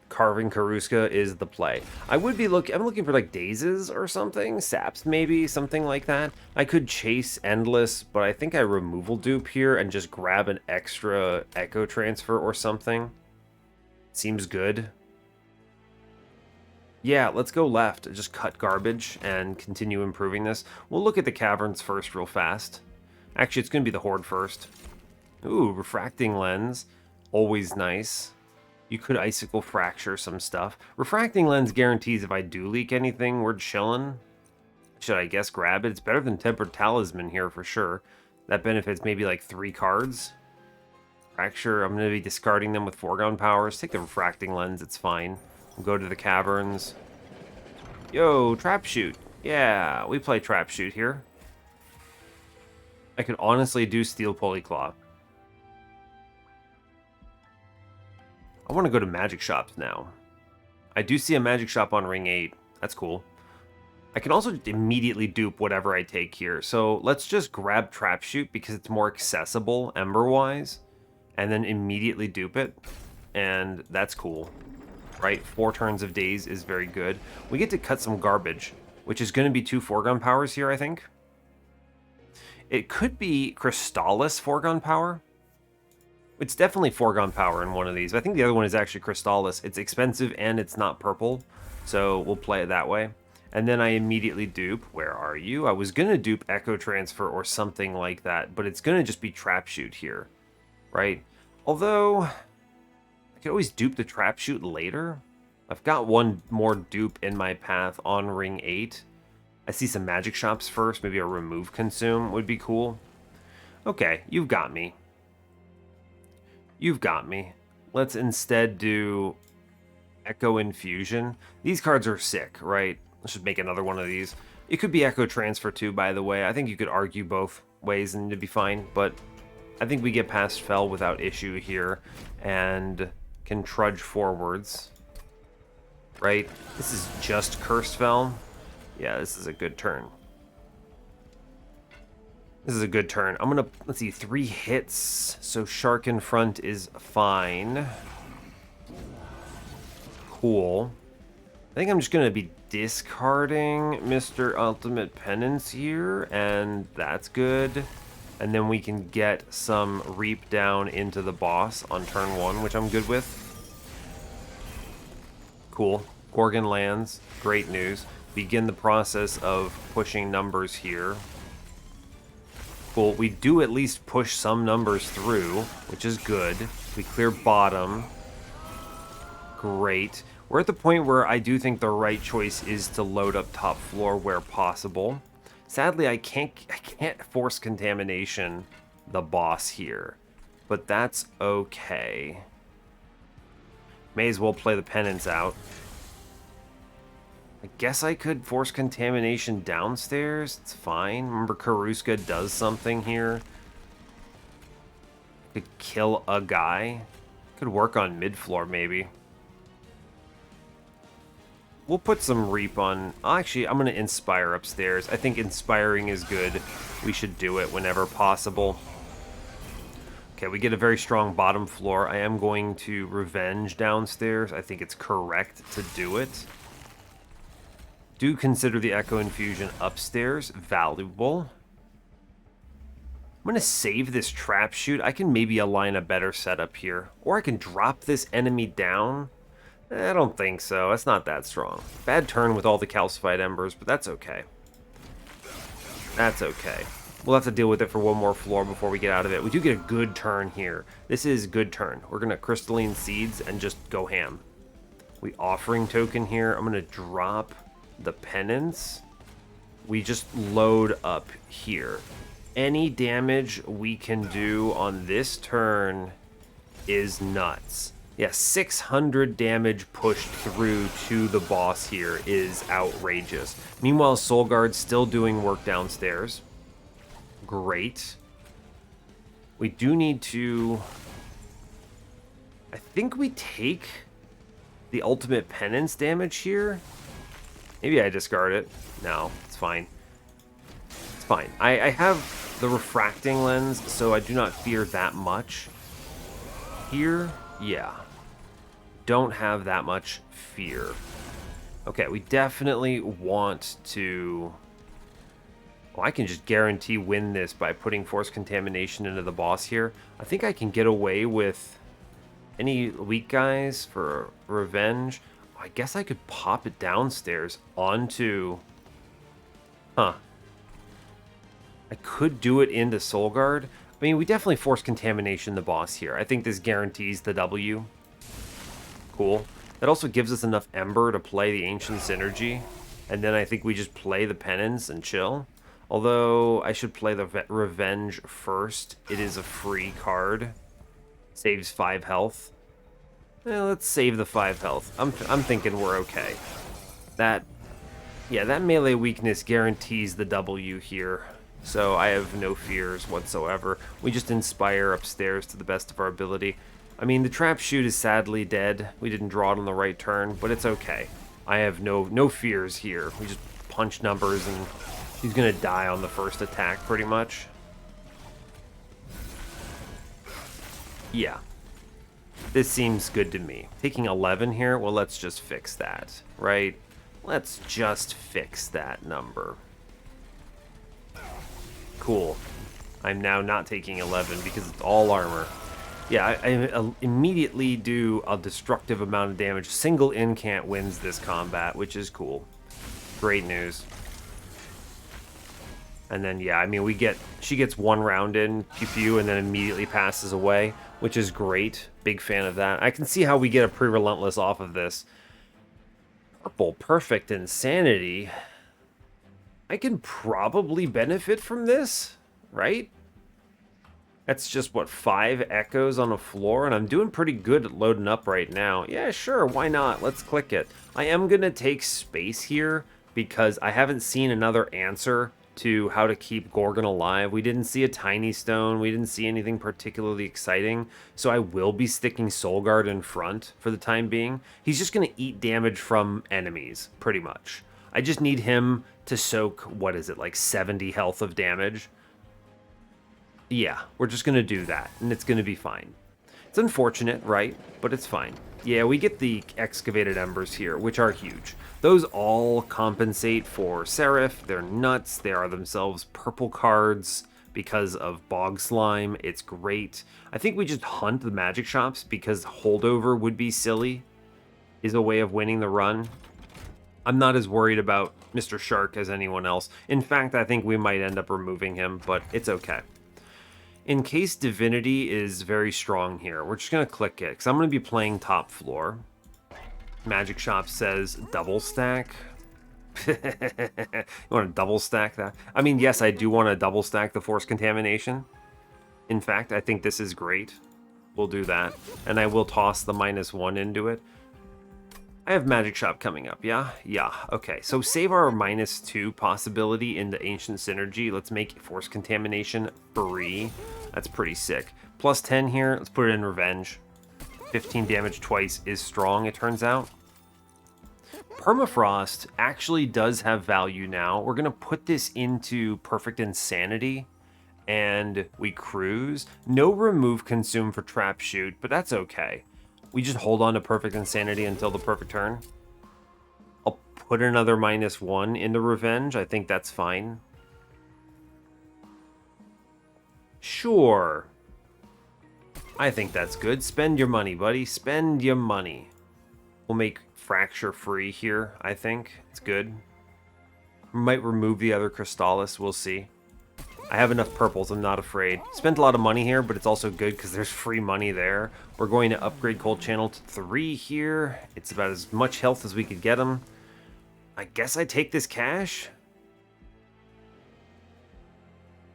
Carving Karuska is the play. I'm looking for like Dazes or something, Saps maybe, something like that. I could chase Endless, but I think I removal dupe here and just grab an extra Echo Transfer or something. Seems good. Yeah, let's go left. Just cut garbage and continue improving this. We'll look at the caverns first real fast. Actually, it's going to be the Horde first. Ooh, Refracting Lens. Always nice. You could Icicle Fracture some stuff. Refracting Lens guarantees if I do leak anything, we're chilling. Should I guess grab it? It's better than Tempered Talisman here for sure. That benefits maybe like 3 cards. Fracture, I'm going to be discarding them with foregone powers. Take the Refracting Lens, it's fine. We'll go to the caverns. Yo, Trap Shoot. Yeah, we play Trap Shoot here. I could honestly do Steel Polyclaw. I want to go to magic shops now. I do see a magic shop on Ring 8. That's cool. I can also immediately dupe whatever I take here. So let's just grab Trap Shoot because it's more accessible Ember-wise. And then immediately dupe it. And that's cool. Right? 4 turns of Daze is very good. We get to cut some garbage, which is going to be 2 foregone powers here, I think. It could be Crystallis foregone power. It's definitely foregone power in one of these. I think the other one is actually Crystallis. It's expensive and it's not purple, so we'll play it that way. And then I immediately dupe. Where are you? I was going to dupe Echo Transfer or something like that, but it's going to just be Trap Shoot here, right? Although I could always dupe the Trap Shoot later. I've got one more dupe in my path on Ring 8. I see some magic shops first. Maybe a Remove Consume would be cool. Okay, you've got me. You've got me. Let's instead do Echo Infusion. These cards are sick, right? Let's just make another one of these. It could be Echo Transfer too, by the way. I think you could argue both ways and it'd be fine, but I think we get past Fel without issue here and can trudge forwards. Right? This is just Cursed Fel. Yeah, this is a good turn. This is a good turn. I'm gonna, let's see, 3 hits. So Shark in front is fine. Cool. I think I'm just gonna be discarding Mr. Ultimate Penance here, and that's good. And then we can get some Reap down into the boss on turn 1, which I'm good with. Cool. Gorgon lands. Great news. Begin the process of pushing numbers here. Cool. We do at least push some numbers through, which is good. We clear bottom. Great. We're at the point where I do think the right choice is to load up top floor where possible. Sadly, I can't force contamination the boss here, but that's okay. May as well play the penance out. I guess I could force contamination downstairs. It's fine. Remember, Karuska does something here. Could kill a guy. Could work on mid-floor, maybe. We'll put some Reap on... Actually, I'm going to Inspire upstairs. I think Inspiring is good. We should do it whenever possible. Okay, we get a very strong bottom floor. I am going to Revenge downstairs. I think it's correct to do it. Do consider the Echo Infusion upstairs valuable. I'm going to save this Trap Shoot. I can maybe align a better setup here. Or I can drop this enemy down. I don't think so. It's not that strong. Bad turn with all the calcified embers, but that's okay. That's okay. We'll have to deal with it for one more floor before we get out of it. We do get a good turn here. This is good turn. We're going to Crystalline Seeds and just go ham. We Offering Token here. I'm going to drop the Penance. We just load up here. Any damage we can do on this turn is nuts. Yeah, 600 damage pushed through to the boss here is outrageous. Meanwhile, Soulguard's still doing work downstairs. Great. We do need to... I think we take the ultimate penance damage here. Maybe I discard it. No, it's fine. It's fine. I have the refracting lens, so I do not fear that much. Here, yeah. Don't have that much fear. Okay, we definitely want to... Well, I can just guarantee win this by putting Force Contamination into the boss here. I think I can get away with any weak guys for Revenge. I guess I could pop it downstairs onto... Huh. I could do it into Soulguard. I mean, we definitely Force Contamination the boss here. I think this guarantees the W. Cool. That also gives us enough Ember to play the Ancient Synergy. And then I think we just play the Penance and chill. Although, I should play the Revenge first. It is a free card. Saves 5 health. Let's save the 5 health. I'm thinking we're okay. That melee weakness guarantees the W here. So I have no fears whatsoever. We just Inspire upstairs to the best of our ability. I mean, the Trap Shoot is sadly dead. We didn't draw it on the right turn, but it's okay. I have no fears here. We just punch numbers and he's gonna die on the first attack, pretty much. Yeah. This seems good to me. Taking 11 here? Well, let's just fix that, right? Let's just fix that number. Cool. I'm now not taking 11 because it's all armor. Yeah, I immediately do a destructive amount of damage. Single incant wins this combat, which is cool. Great news. And then, yeah, I mean, she gets 1 round in, pew pew, and then immediately passes away, which is great. Big fan of that. I can see how we get a pre-relentless off of this. Purple Perfect Insanity. I can probably benefit from this, right? That's just, what, 5 echoes on a floor? And I'm doing pretty good at loading up right now. Yeah, sure, why not? Let's click it. I am going to take space here because I haven't seen another answer to how to keep Gorgon alive. We didn't see a Tiny Stone. We didn't see anything particularly exciting. So I will be sticking Soulguard in front for the time being. He's just going to eat damage from enemies, pretty much. I just need him to soak, what is it, like 70 health of damage? Yeah, we're just going to do that, and it's going to be fine. It's unfortunate, right? But it's fine. Yeah, we get the Excavated Embers here, which are huge. Those all compensate for Seraph. They're nuts. They are themselves purple cards because of Bog Slime. It's great. I think we just hunt the magic shops because Holdover would be silly, is a way of winning the run. I'm not as worried about Mr. Shark as anyone else. In fact, I think we might end up removing him, but it's okay. In case Divinity is very strong here, we're just going to click it, because I'm going to be playing top floor. Magic Shop says double stack. You want to double stack that? I mean, yes, I do want to double stack the Force Contamination. In fact, I think this is great. We'll do that. And I will toss the -1 into it. I have Magic Shop coming up, yeah? Yeah, okay. So save our -2 possibility in the Ancient Synergy. Let's make Force Contamination free. That's pretty sick. Plus 10 here, let's put it in Revenge. 15 damage twice is strong, it turns out. Permafrost actually does have value now. We're going to put this into Perfect Insanity, and we cruise. No remove consume for Trap Shoot, but that's okay. We just hold on to Perfect Insanity until the perfect turn. I'll put another -1 into Revenge. I think that's fine. Sure. I think that's good. Spend your money, buddy. Spend your money. We'll make Fracture free here, I think. It's good. Might remove the other Crystallis. We'll see. I have enough purples. I'm not afraid. Spent a lot of money here, but it's also good because there's free money there. We're going to upgrade Cold Channel to 3 here. It's about as much health as we could get him. I guess I take this cash.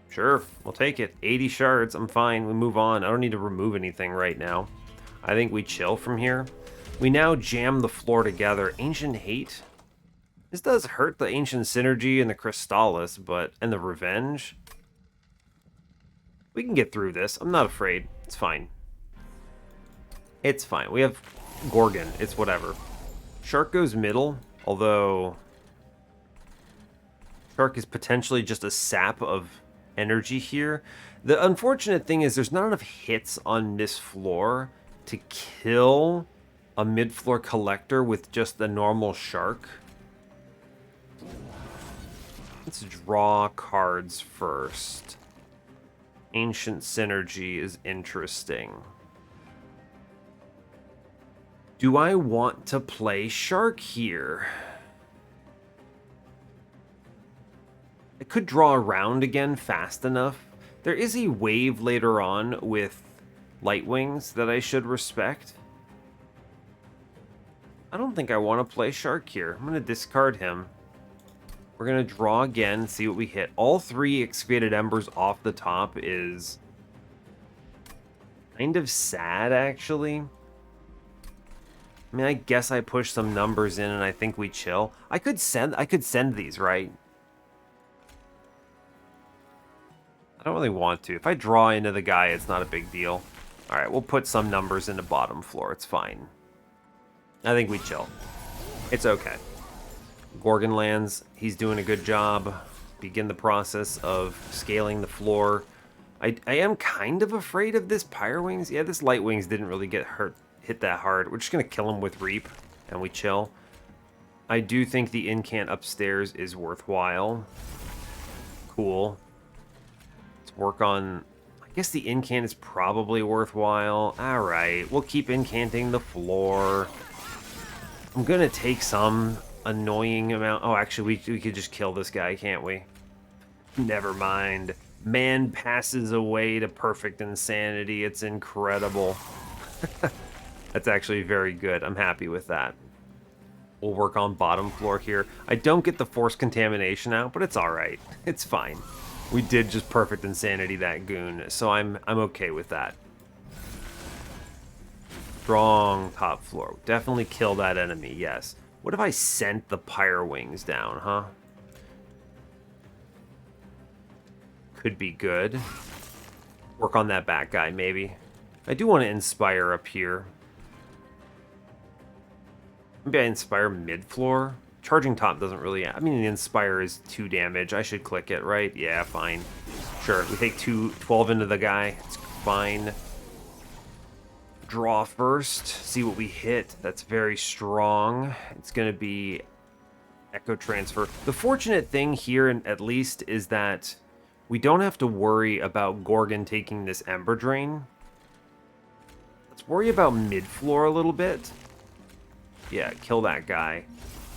Sure, we'll take it. 80 shards. I'm fine. We move on. I don't need to remove anything right now. I think we chill from here. We now jam the floor together. Ancient Hate. This does hurt the Ancient Synergy and the Crystallis, and the Revenge. We can get through this. I'm not afraid. It's fine. It's fine. We have Gorgon. It's whatever. Shark goes middle, although Shark is potentially just a sap of energy here. The unfortunate thing is there's not enough hits on this floor to kill a mid-floor collector with just the normal Shark. Let's draw cards first. Ancient Synergy is interesting. Do I want to play Shark here? I could draw around again fast enough. There is a wave later on with Light Wings that I should respect. I don't think I want to play Shark here. I'm going to discard him. We're going to draw again, see what we hit. All 3 Excavated Embers off the top is kind of sad, actually. I mean, I guess I push some numbers in and I think we chill. I could send these, right? I don't really want to. If I draw into the guy, it's not a big deal. All right, we'll put some numbers in the bottom floor. It's fine. I think we chill. It's okay. Gorgon lands. He's doing a good job. Begin the process of scaling the floor. I am kind of afraid of this Pyre Wings. Yeah, this Light Wings didn't really hit that hard. We're just going to kill him with Reap, and we chill. I do think the incant upstairs is worthwhile. Cool. Let's work on... I guess the incant is probably worthwhile. Alright, we'll keep incanting the floor. I'm going to take some annoying amount... Oh, actually, we could just kill this guy, can't we? Never mind. Man passes away to Perfect Insanity. It's incredible. That's actually very good. I'm happy with that. We'll work on bottom floor here. I don't get the Force Contamination out, but it's alright. It's fine. We did just Perfect Insanity that goon, so I'm okay with that. Strong top floor. Definitely kill that enemy, yes. What if I sent the Pyre Wings down, huh? Could be good. Work on that back guy, maybe. I do want to Inspire up here. Maybe I Inspire mid-floor. Charging top doesn't really... I mean, the Inspire is 2 damage. I should click it, right? Yeah, fine. Sure, we take 12 into the guy. It's fine. Draw first. See what we hit. That's very strong. It's going to be Echo Transfer. The fortunate thing here, at least, is that we don't have to worry about Gorgon taking this Ember Drain. Let's worry about mid-floor a little bit. Yeah, kill that guy.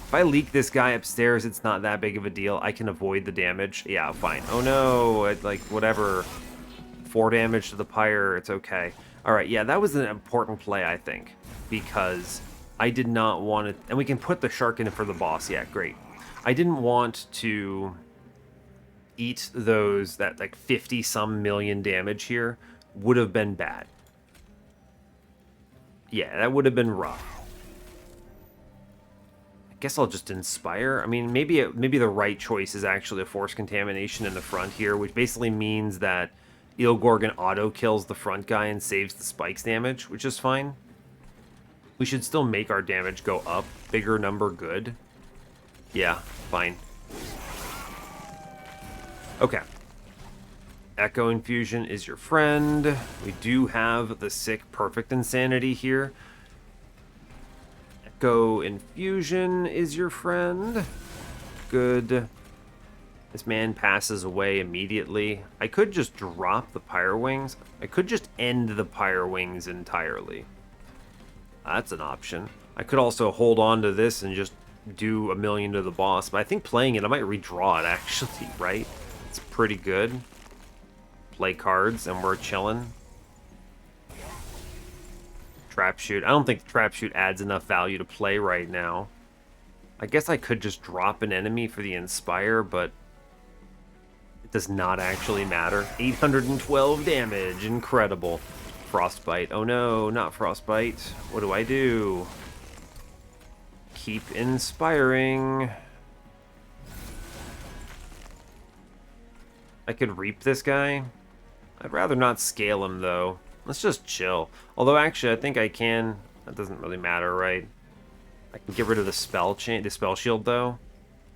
If I leak this guy upstairs, it's not that big of a deal. I can avoid the damage. Yeah, fine. Oh no, like, whatever. 4 damage to the Pyre, it's okay. Alright, yeah, that was an important play, I think. Because I did not want to... And we can put the Shark in for the boss. Yeah, great. I didn't want to eat those, that like 50-some million damage here. Would have been bad. Yeah, that would have been rough. guess I'll just Inspire. I mean, maybe the right choice is actually a Force Contamination in the front here, which basically means that Eelgorgon auto-kills the front guy and saves the spikes damage, which is fine. We should still make our damage go up. Bigger number, good. Yeah, fine. Okay. Echo Infusion is your friend. We do have the sick Perfect Insanity here. Echo Infusion is your friend. Good. This man passes away immediately. I could just drop the Pyre Wings. I could just end the Pyre Wings entirely. That's an option. I could also hold on to this and just do 1,000,000 to the boss, but I think playing it, I might redraw it actually, right? It's pretty good. Play cards and we're chilling. Trap Shoot. I don't think Trap Shoot adds enough value to play right now. I guess I could just drop an enemy for the Inspire, but it does not actually matter. 812 damage. Incredible. Frostbite. Oh no, not Frostbite. What do I do? Keep inspiring. I could reap this guy. I'd rather not scale him, though. Let's just chill. Although, actually, I think I can. That doesn't really matter, right? I can get rid of the spell shield, though.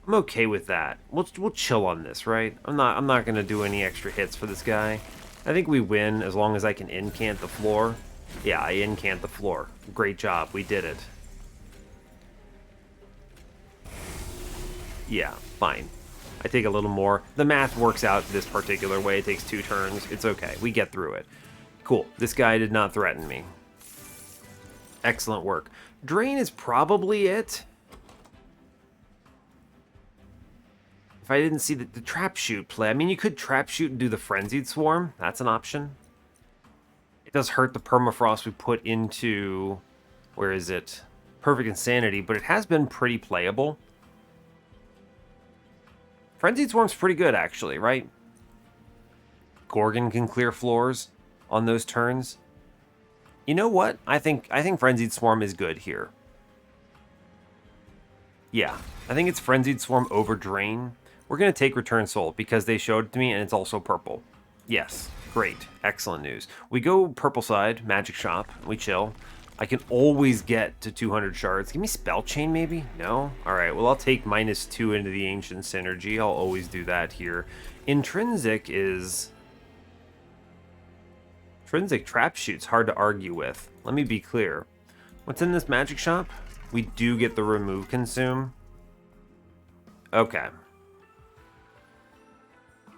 I'm okay with that. We'll chill on this, right? I'm not gonna do any extra hits for this guy. I think we win as long as I can incant the floor. Yeah, I incant the floor. Great job. We did it. Yeah, fine. I take a little more. The math works out this particular way. It takes 2 turns. It's okay. We get through it. Cool. This guy did not threaten me. Excellent work. Drain is probably it. If I didn't see the Trap Shoot play. I mean, you could Trap Shoot and do the Frenzied Swarm. That's an option. It does hurt the permafrost we put into... Where is it? Perfect Insanity, but it has been pretty playable. Frenzied Swarm's pretty good, actually, right? Gorgon can clear floors on those turns. You know what? I think Frenzied Swarm is good here. Yeah, I think it's Frenzied Swarm over Drain. We're going to take Return Soul because they showed it to me and it's also purple. Yes, great. Excellent news. We go purple side, Magic Shop. We chill. I can always get to 200 shards. Give me Spell Chain, maybe? No? Alright, well, I'll take -2 into the Ancient Synergy. I'll always do that here. Intrinsic is... Intrinsic Trap Shoot's hard to argue with. Let me be clear. What's in this Magic Shop? We do get the Remove Consume. Okay.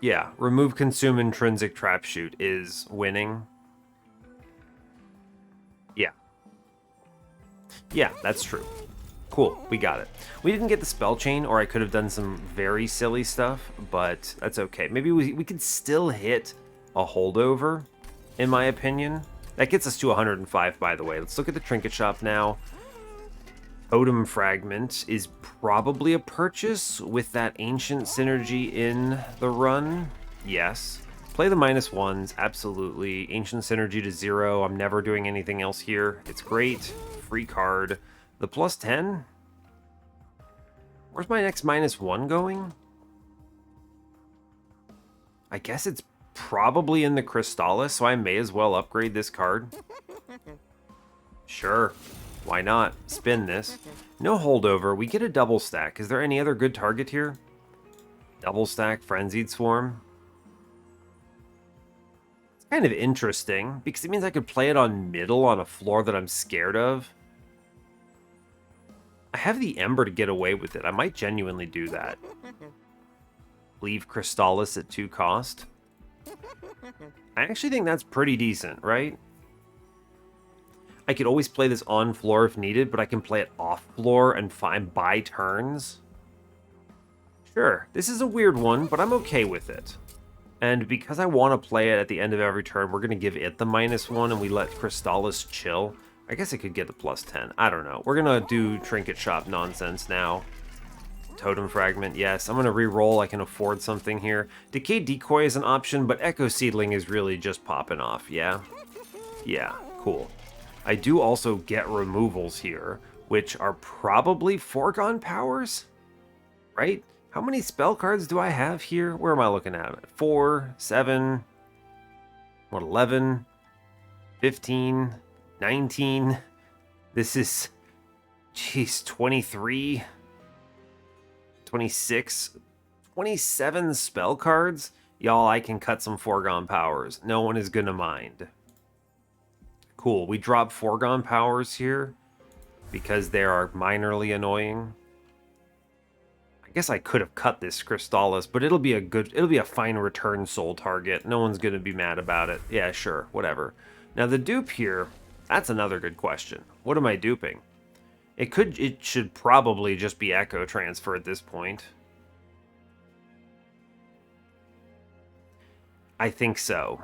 Yeah, Remove Consume Intrinsic Trap Shoot is winning. Yeah. Yeah, that's true. Cool, we got it. We didn't get the Spell Chain, or I could have done some very silly stuff, but that's okay. Maybe we could still hit a holdover, in my opinion. That gets us to 105, by the way. Let's look at the Trinket Shop now. Totem Fragment is probably a purchase with that Ancient Synergy in the run. Yes. Play the -1s, absolutely. Ancient Synergy to 0. I'm never doing anything else here. It's great. Free card. The +10? Where's my next -1 going? I guess it's probably in the Crystallis, so I may as well upgrade this card. Sure. Why not? Spin this. No holdover. We get a double stack. Is there any other good target here? Double stack Frenzied Swarm. It's kind of interesting, because it means I could play it on middle on a floor that I'm scared of. I have the Ember to get away with it. I might genuinely do that. Leave Crystallis at 2 cost. I actually think that's pretty decent, right? I could always play this on floor if needed, but I can play it off floor and buy turns. Sure, this is a weird one, but I'm okay with it. And because I want to play it at the end of every turn, we're going to give it the -1 and we let Crystallis chill. I guess I could get the +10. I don't know. We're going to do Trinket Shop nonsense now. Totem Fragment, yes. I'm going to re-roll. I can afford something here. Decay Decoy is an option, but Echo Seedling is really just popping off, yeah? Yeah, cool. I do also get removals here, which are probably foregone powers, right? How many spell cards do I have here? Where am I looking at it? 4, 7, what, 11, 15, 19. This is, geez, 23, 26, 27 spell cards. Y'all, I can cut some foregone powers. No one is gonna mind. Cool, we drop foregone powers here because they are minorly annoying. I guess I could have cut this Crystallis, but it'll be a fine return soul target. No one's gonna be mad about it. Yeah, sure, whatever. Now the dupe here, that's another good question. What am I duping? It should probably just be Echo Transfer at this point. I think so.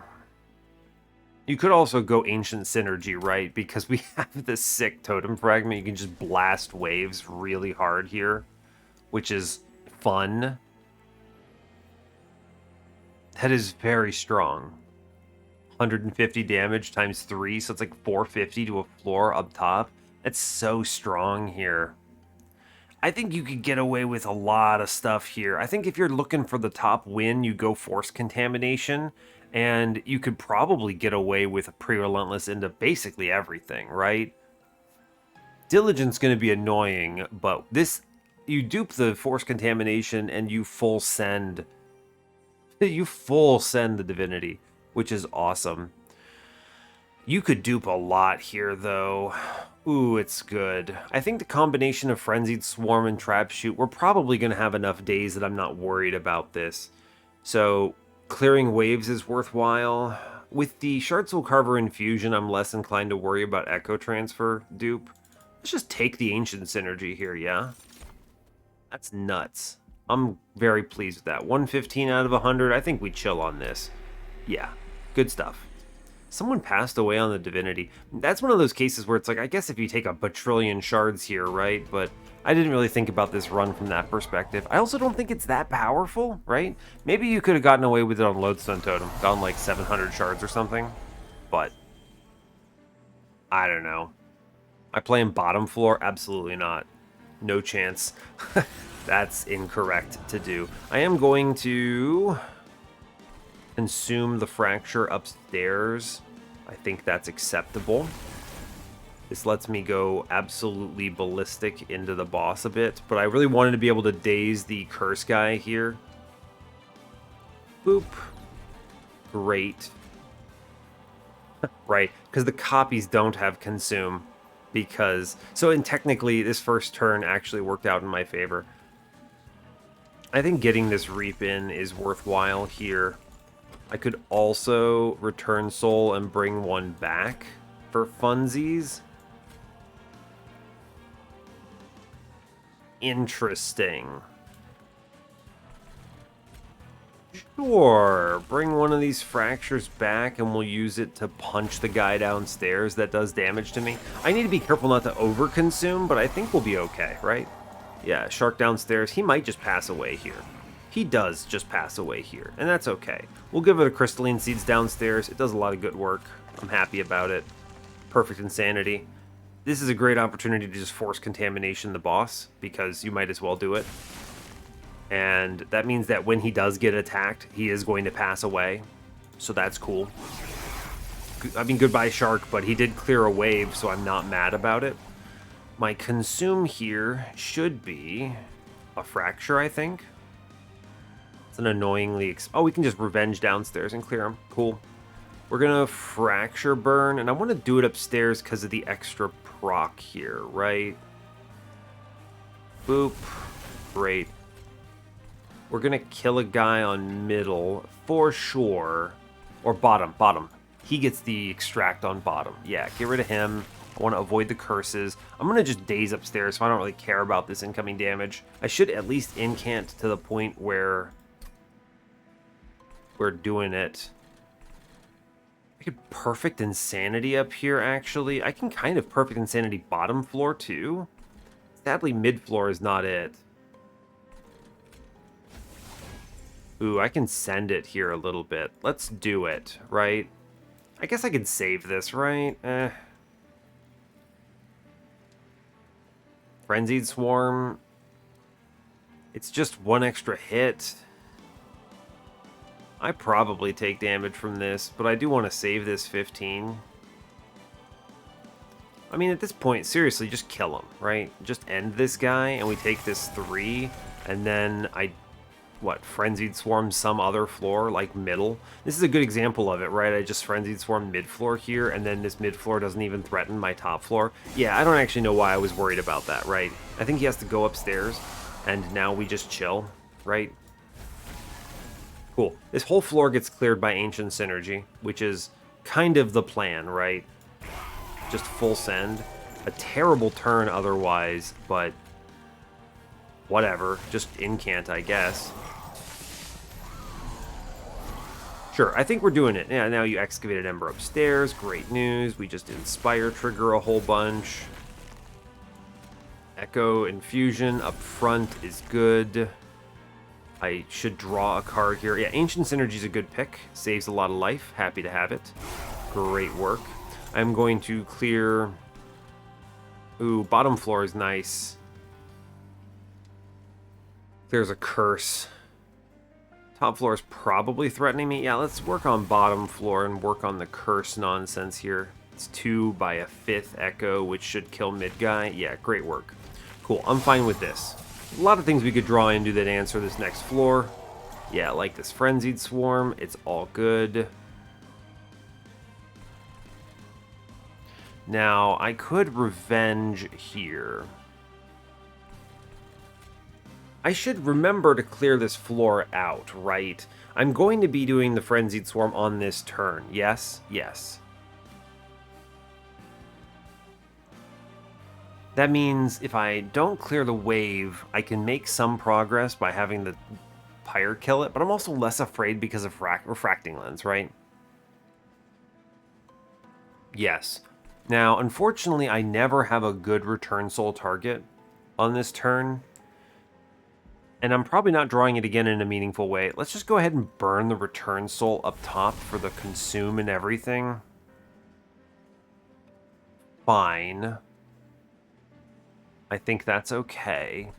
You could also go Ancient Synergy, right? Because we have this sick Totem Fragment. You can just blast waves really hard here, which is fun. That is very strong. 150 damage times 3, so it's like 450 to a floor up top. That's so strong here. I think you could get away with a lot of stuff here. I think if you're looking for the top win, you go Force Contamination, and you could probably get away with a Pre-Relentless into basically everything, right? Diligent's going to be annoying, but this, you dupe the Force Contamination and you full send the Divinity, which is awesome. You could dupe a lot here, though. Ooh, it's good. I think the combination of Frenzied Swarm and Trap Shoot, we're probably going to have enough days that I'm not worried about this. So, clearing waves is worthwhile. With the Shard Soul Carver Infusion, I'm less inclined to worry about Echo Transfer dupe. Let's just take the Ancient Synergy here, yeah? That's nuts. I'm very pleased with that. 115 out of 100. I think we chill on this. Yeah, good stuff. Someone passed away on the Divinity. That's one of those cases where it's like, I guess if you take a bajillion shards here, right? But I didn't really think about this run from that perspective. I also don't think it's that powerful, right? Maybe you could have gotten away with it on Lodestone Totem, gotten like 700 shards or something. But I don't know. I play in bottom floor? Absolutely not. No chance. That's incorrect to do. I am going to consume the Fracture upstairs. I think that's acceptable. This lets me go absolutely ballistic into the boss a bit, but I really wanted to be able to daze the curse guy here. Boop. Great. Right, because the copies don't have consume. And technically, this first turn actually worked out in my favor. I think getting this Reap in is worthwhile here. I could also return soul and bring one back for funsies. Interesting. Sure, bring one of these fractures back and we'll use it to punch the guy downstairs that does damage to me. I need to be careful not to overconsume, but I think we'll be okay, right? Yeah, shark downstairs. He might just pass away here. He does just pass away here, and that's okay. We'll give it a Crystalline Seeds downstairs. It does a lot of good work. I'm happy about it. Perfect Insanity. This is a great opportunity to just force contamination the boss, because you might as well do it. And that means that when he does get attacked, he is going to pass away. So that's cool. I mean, goodbye Shark, but he did clear a wave, so I'm not mad about it. My consume here should be a Fracture, I think. It's an annoyingly... Oh, we can just Revenge downstairs and clear him. Cool. We're going to Fracture Burn, and I want to do it upstairs because of the extra proc here, right? Boop. Great. We're going to kill a guy on middle for sure. Or bottom, bottom. He gets the extract on bottom. Yeah, get rid of him. I want to avoid the curses. I'm going to just daze upstairs, so I don't really care about this incoming damage. I should at least incant to the point where we're doing it. I could Perfect Insanity up here, actually. I can kind of Perfect Insanity bottom floor, too. Sadly, mid floor is not it. Ooh, I can send it here a little bit. Let's do it, right? I guess I could save this, right? Frenzied Swarm. It's just one extra hit. I probably take damage from this, but I do want to save this 15. I mean, at this point, seriously, just kill him, right? Just end this guy, and we take this 3, and then Frenzied Swarm some other floor, like middle? This is a good example of it, right? I just Frenzied Swarm mid-floor here, and then this mid-floor doesn't even threaten my top floor. Yeah, I don't actually know why I was worried about that, right? I think he has to go upstairs, and now we just chill, right? Cool. This whole floor gets cleared by Ancient Synergy, which is kind of the plan, right? Just full send. A terrible turn otherwise, but whatever. Just incant, I guess. Sure, I think we're doing it. Yeah, now you Excavated Ember upstairs. Great news. We just Inspire trigger a whole bunch. Echo Infusion up front is good. I should draw a card here. Yeah, Ancient Synergy is a good pick. Saves a lot of life. Happy to have it. Great work. I'm going to clear... Ooh, bottom floor is nice. There's a curse. Top floor is probably threatening me. Yeah, let's work on bottom floor and work on the curse nonsense here. It's 2 by a 5th echo, which should kill mid guy. Yeah, great work. Cool, I'm fine with this. A lot of things we could draw into that answer this next floor. Yeah, like this Frenzied Swarm. It's all good. Now, I could Revenge here. I should remember to clear this floor out, right? I'm going to be doing the Frenzied Swarm on this turn. Yes? Yes. That means if I don't clear the wave, I can make some progress by having the pyre kill it, but I'm also less afraid because of refracting lens, right? Yes. Now, unfortunately, I never have a good return soul target on this turn. And I'm probably not drawing it again in a meaningful way. Let's just go ahead and burn the return soul up top for the consume and everything. Fine. I think that's okay.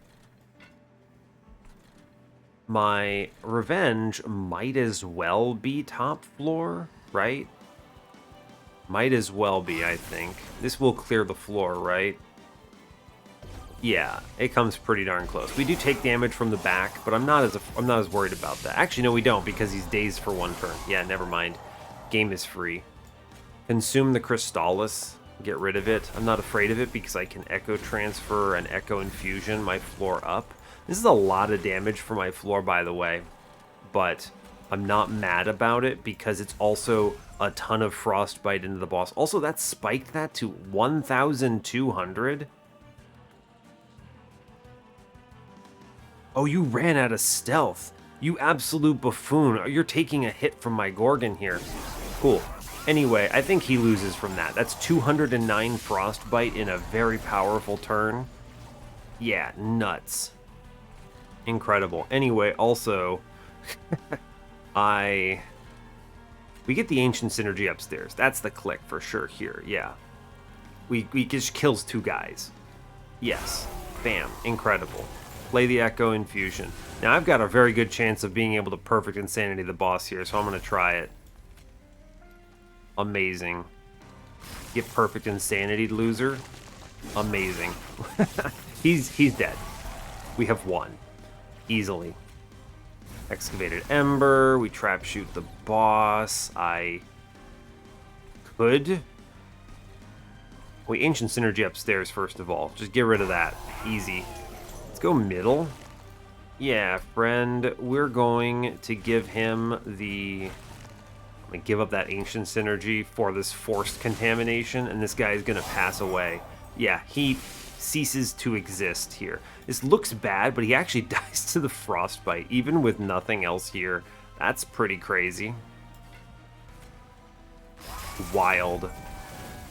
My revenge might as well be top floor, right? Might as well be, I think. This will clear the floor, right? Yeah, it comes pretty darn close. We do take damage from the back, but I'm not as worried about that. Actually, no, we don't, because he's dazed for 1 turn. Yeah, never mind. Game is free. Consume the Crystallis. Get rid of it. I'm not afraid of it because I can Echo Transfer and Echo Infusion my floor up. This is a lot of damage for my floor, by the way, but I'm not mad about it because it's also a ton of Frostbite into the boss. Also, that spiked that to 1,200. Oh, you ran out of stealth. You absolute buffoon. You're taking a hit from my Gorgon here. Cool. Anyway, I think he loses from that. That's 209 Frostbite in a very powerful turn. Yeah, nuts. Incredible. Anyway, also, we get the Ancient Synergy upstairs. That's the click for sure here, yeah. We just kills 2 guys. Yes. Bam. Incredible. Play the Echo Infusion. Now, I've got a very good chance of being able to Perfect Insanity the boss here, so I'm going to try it. Amazing. Get Perfect Insanity, loser. Amazing. He's dead. We have won. Easily. Excavated Ember. We trap shoot the boss. I could. Wait, Ancient Synergy upstairs, first of all. Just get rid of that. Easy. Let's go middle. Yeah, friend. We're going to give him the... I'm going to give up that Ancient Synergy for this Forced Contamination, and this guy is going to pass away. Yeah, he ceases to exist here. This looks bad, but he actually dies to the Frostbite, even with nothing else here. That's pretty crazy. Wild.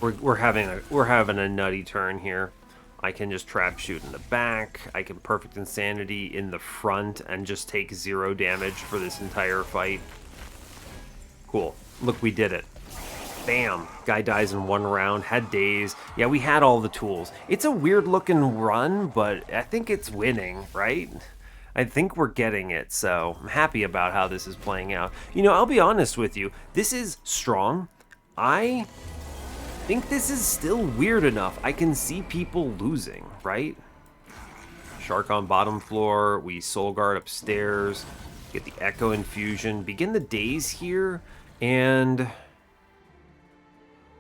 We're having a nutty turn here. I can just trap shoot in the back. I can Perfect Insanity in the front and just take 0 damage for this entire fight. Cool. Look, we did it. Bam! Guy dies in 1 round, had daze. Yeah, we had all the tools. It's a weird looking run, but I think it's winning, right? I think we're getting it, so I'm happy about how this is playing out. You know, I'll be honest with you, this is strong. I think this is still weird enough. I can see people losing, right? Shark on bottom floor, we Soul Guard upstairs, get the Echo Infusion, begin the daze here, and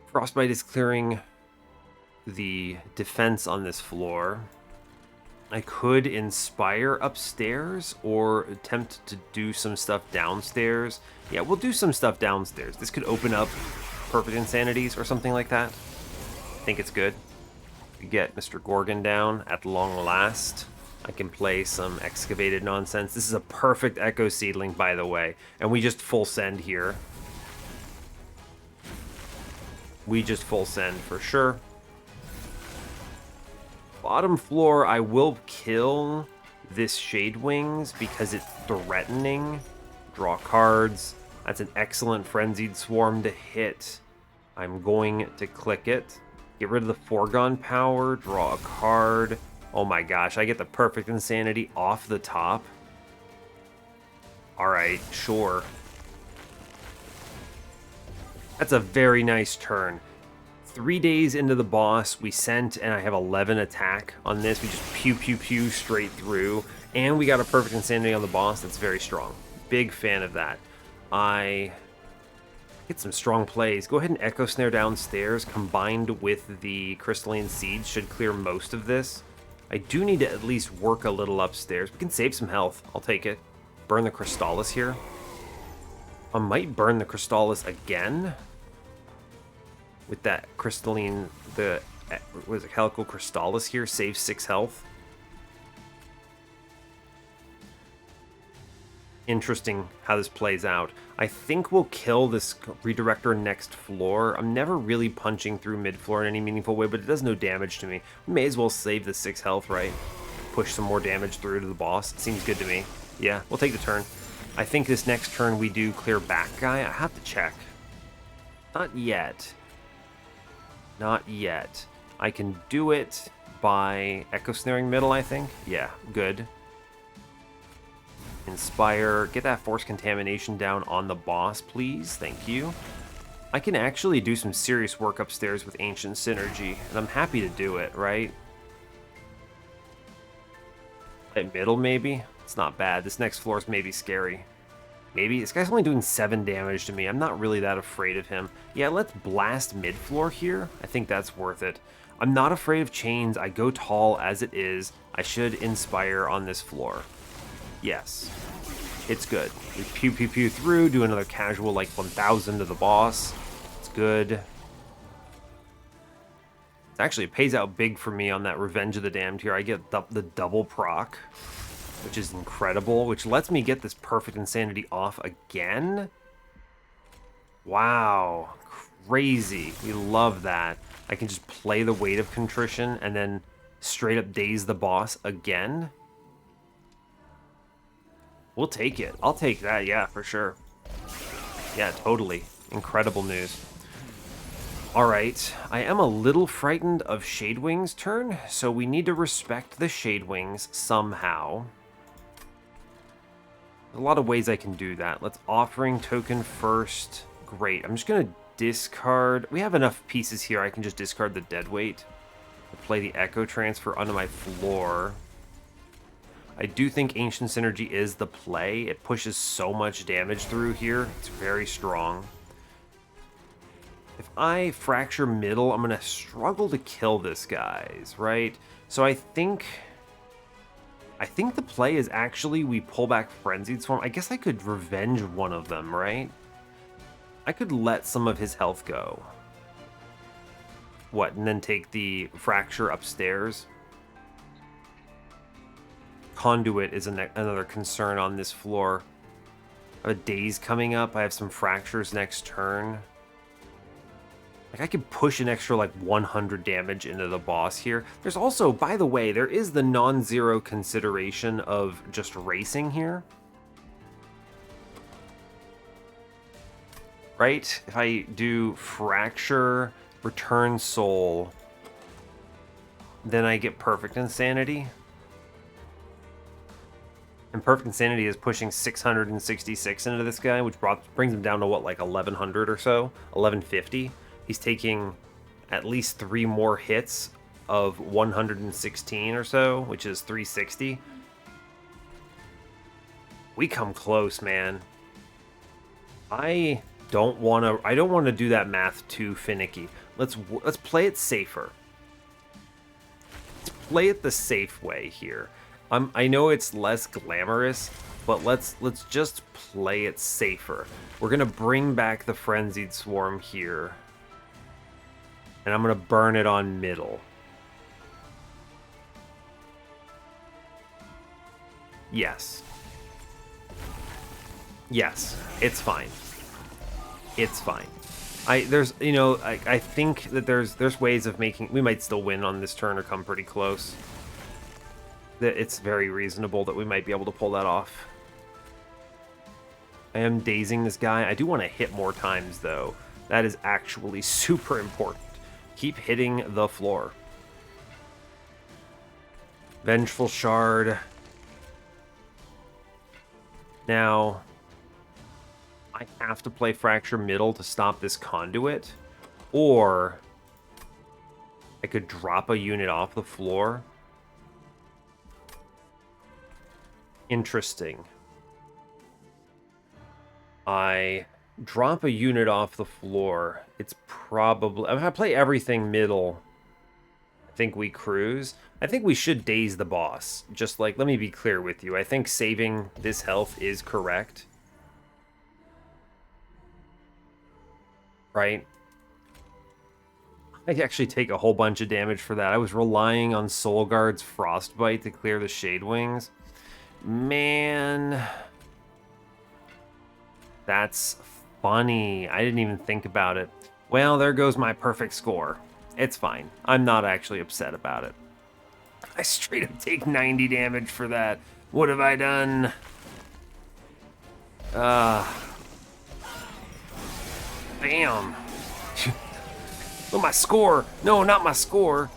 Frostbite is clearing the defense on this floor. I could Inspire upstairs or attempt to do some stuff downstairs. Yeah, we'll do some stuff downstairs. This could open up Perfect Insanities or something like that. I think it's good. We get Mr. Gorgon down at long last. I can play some excavated nonsense. This is a perfect Echo Seedling, by the way. And we just full send here. We just full send for sure. Bottom floor, I will kill this Shade Wings because it's threatening. Draw cards. That's an excellent Frenzied Swarm to hit. I'm going to click it. Get rid of the Foregone Power. Draw a card. Oh my gosh, I get the Perfect Insanity off the top. Alright, sure. That's a very nice turn. 3 days into the boss, we sent, and I have 11 attack on this. We just pew, pew, pew straight through. And we got a Perfect Insanity on the boss. That's very strong. Big fan of that. I get some strong plays. Go ahead and Echo Snare downstairs, combined with the Crystalline Seeds, should clear most of this. I do need to at least work a little upstairs. We can save some health. I'll take it. Burn the Crystallis here. I might burn the Crystallis again. With that crystalline, was it Helical Crystallis here? Save 6 health. Interesting how this plays out. I think we'll kill this Redirector next floor. I'm never really punching through mid-floor in any meaningful way, but it does no damage to me. We may as well save the 6 health, right? Push some more damage through to the boss. Seems good to me. Yeah, we'll take the turn. I think this next turn we do clear back guy. I have to check. Not yet. Not yet. I can do it by Echo Snaring middle, I think. Yeah, good. Inspire. Get that Force Contamination down on the boss, please. Thank you. I can actually do some serious work upstairs with Ancient Synergy, and I'm happy to do it, right? At middle, maybe? It's not bad. This next floor is maybe scary. Maybe. This guy's only doing 7 damage to me. I'm not really that afraid of him. Yeah, let's blast mid-floor here. I think that's worth it. I'm not afraid of chains. I go tall as it is. I should Inspire on this floor. Yes. It's good. We pew pew pew through, do another casual like 1000 to the boss. It's good. It actually pays out big for me on that Revenge of the Damned here. I get the double proc, which is incredible, which lets me get this Perfect Insanity off again. Wow. Crazy. We love that. I can just play the Weight of Contrition and then straight up daze the boss again. We'll take it. I'll take that, yeah, for sure. Yeah, totally. Incredible news. Alright, I am a little frightened of Shadewing's turn, so we need to respect the Shadewings somehow. There's a lot of ways I can do that. Let's Offering Token first. Great. I'm just going to discard. We have enough pieces here. I can just discard the Deadweight. Play the Echo Transfer onto my floor. I do think Ancient Synergy is the play. It pushes so much damage through here. It's very strong. If I Fracture middle, I'm going to struggle to kill this guys, right? So I think the play is actually we pull back Frenzied Swarm. I guess I could Revenge one of them, right? I could let some of his health go. What, and then take the Fracture upstairs? Conduit is another concern on this floor. I have a Daze coming up. I have some Fractures next turn. Like, I could push an extra, like, 100 damage into the boss here. There's also, by the way, there is the non-zero consideration of just racing here. right? If I do Fracture, Return Soul, then I get Perfect Insanity. And Perfect Insanity is pushing 666 into this guy, which brings him down to what, like 1100 or so? 1150. He's taking at least 3 more hits of 116 or so, which is 360. We come close, man. I don't want to do that math too finicky. Let's play it safer. Let's play it the safe way here. I know it's less glamorous, but let's just play it safer. We're gonna bring back the Frenzied Swarm here, and I'm gonna burn it on middle. Yes. Yes, it's fine. It's fine. I think that there's ways of making, we might still win on this turn or come pretty close. That it's very reasonable that we might be able to pull that off. I am dazing this guy. I do want to hit more times though. That is actually super important. Keep hitting the floor. Vengeful Shard. Now, I have to play Fracture Middle to stop this Conduit, or I could drop a unit off the floor. Interesting. I drop a unit off the floor. It's probably... I'm going to play everything middle. I think we cruise. I think we should daze the boss. Just like, let me be clear with you. I think saving this health is correct. Right? I actually take a whole bunch of damage for that. I was relying on Soul Guard's Frostbite to clear the Shade Wings. Man, that's funny. I didn't even think about it. Well, there goes my perfect score. It's fine. I'm not actually upset about it. I straight up take 90 damage for that. What have I done? Bam. Oh, my score. No, not my score.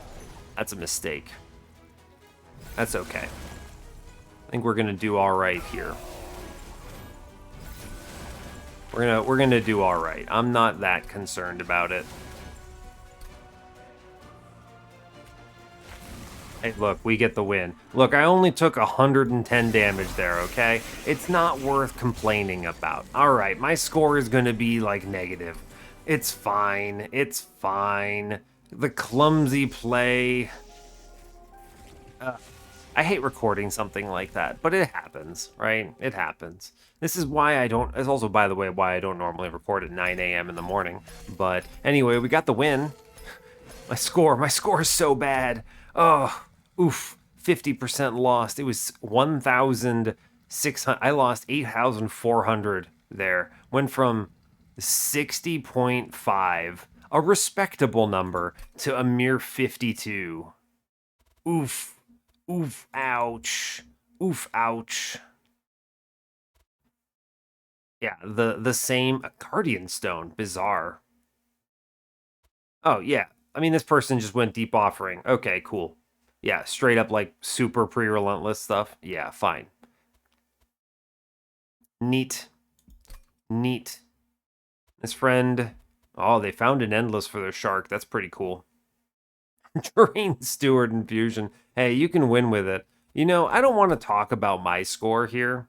That's a mistake. That's okay. I think we're gonna do all right here. We're gonna do all right. I'm not that concerned about it. Hey, look, we get the win. Look, I only took 110 damage there, okay? It's not worth complaining about. All right, my score is gonna be like negative. It's fine. It's fine. The clumsy play. I hate recording something like that, but it happens, right? It happens. This is why I don't... It's also, by the way, why I don't normally record at 9 a.m. in the morning. But anyway, we got the win. My score is so bad. Oh, oof. 50% lost. It was 1,600. I lost 8,400 there. Went from 60.5, a respectable number, to a mere 52. Oof. Oof, ouch. Oof, ouch. Yeah, the same Guardian Stone. Bizarre. Oh, yeah. I mean, this person just went Deep Offering. Okay, cool. Yeah, straight up, like, super pre-relentless stuff. Yeah, fine. Neat. Neat. This friend... Oh, they found an Endless for their Shark. That's pretty cool. Terrain Steward Infusion. Hey, you can win with it. You know, I don't want to talk about my score here.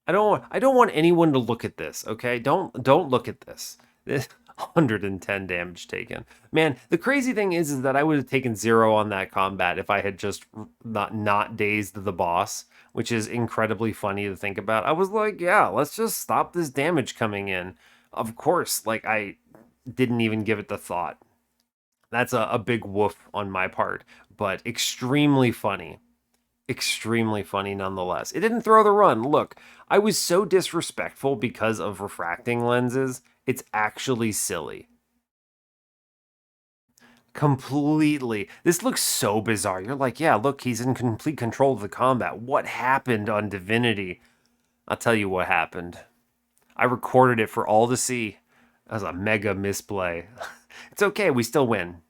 I don't want anyone to look at this, okay? Don't look at this. This 110 damage taken. Man, the crazy thing is that I would have taken 0 on that combat if I had just not dazed the boss, which is incredibly funny to think about. I was like, yeah, let's just stop this damage coming in. Of course, like, I didn't even give it the thought. That's a big woof on my part, but extremely funny. Extremely funny nonetheless. It didn't throw the run. Look, I was so disrespectful because of refracting lenses. It's actually silly. Completely. This looks so bizarre. You're like, yeah, look, he's in complete control of the combat. What happened on Divinity? I'll tell you what happened. I recorded it for all to see. That was a mega misplay. It's okay, we still win.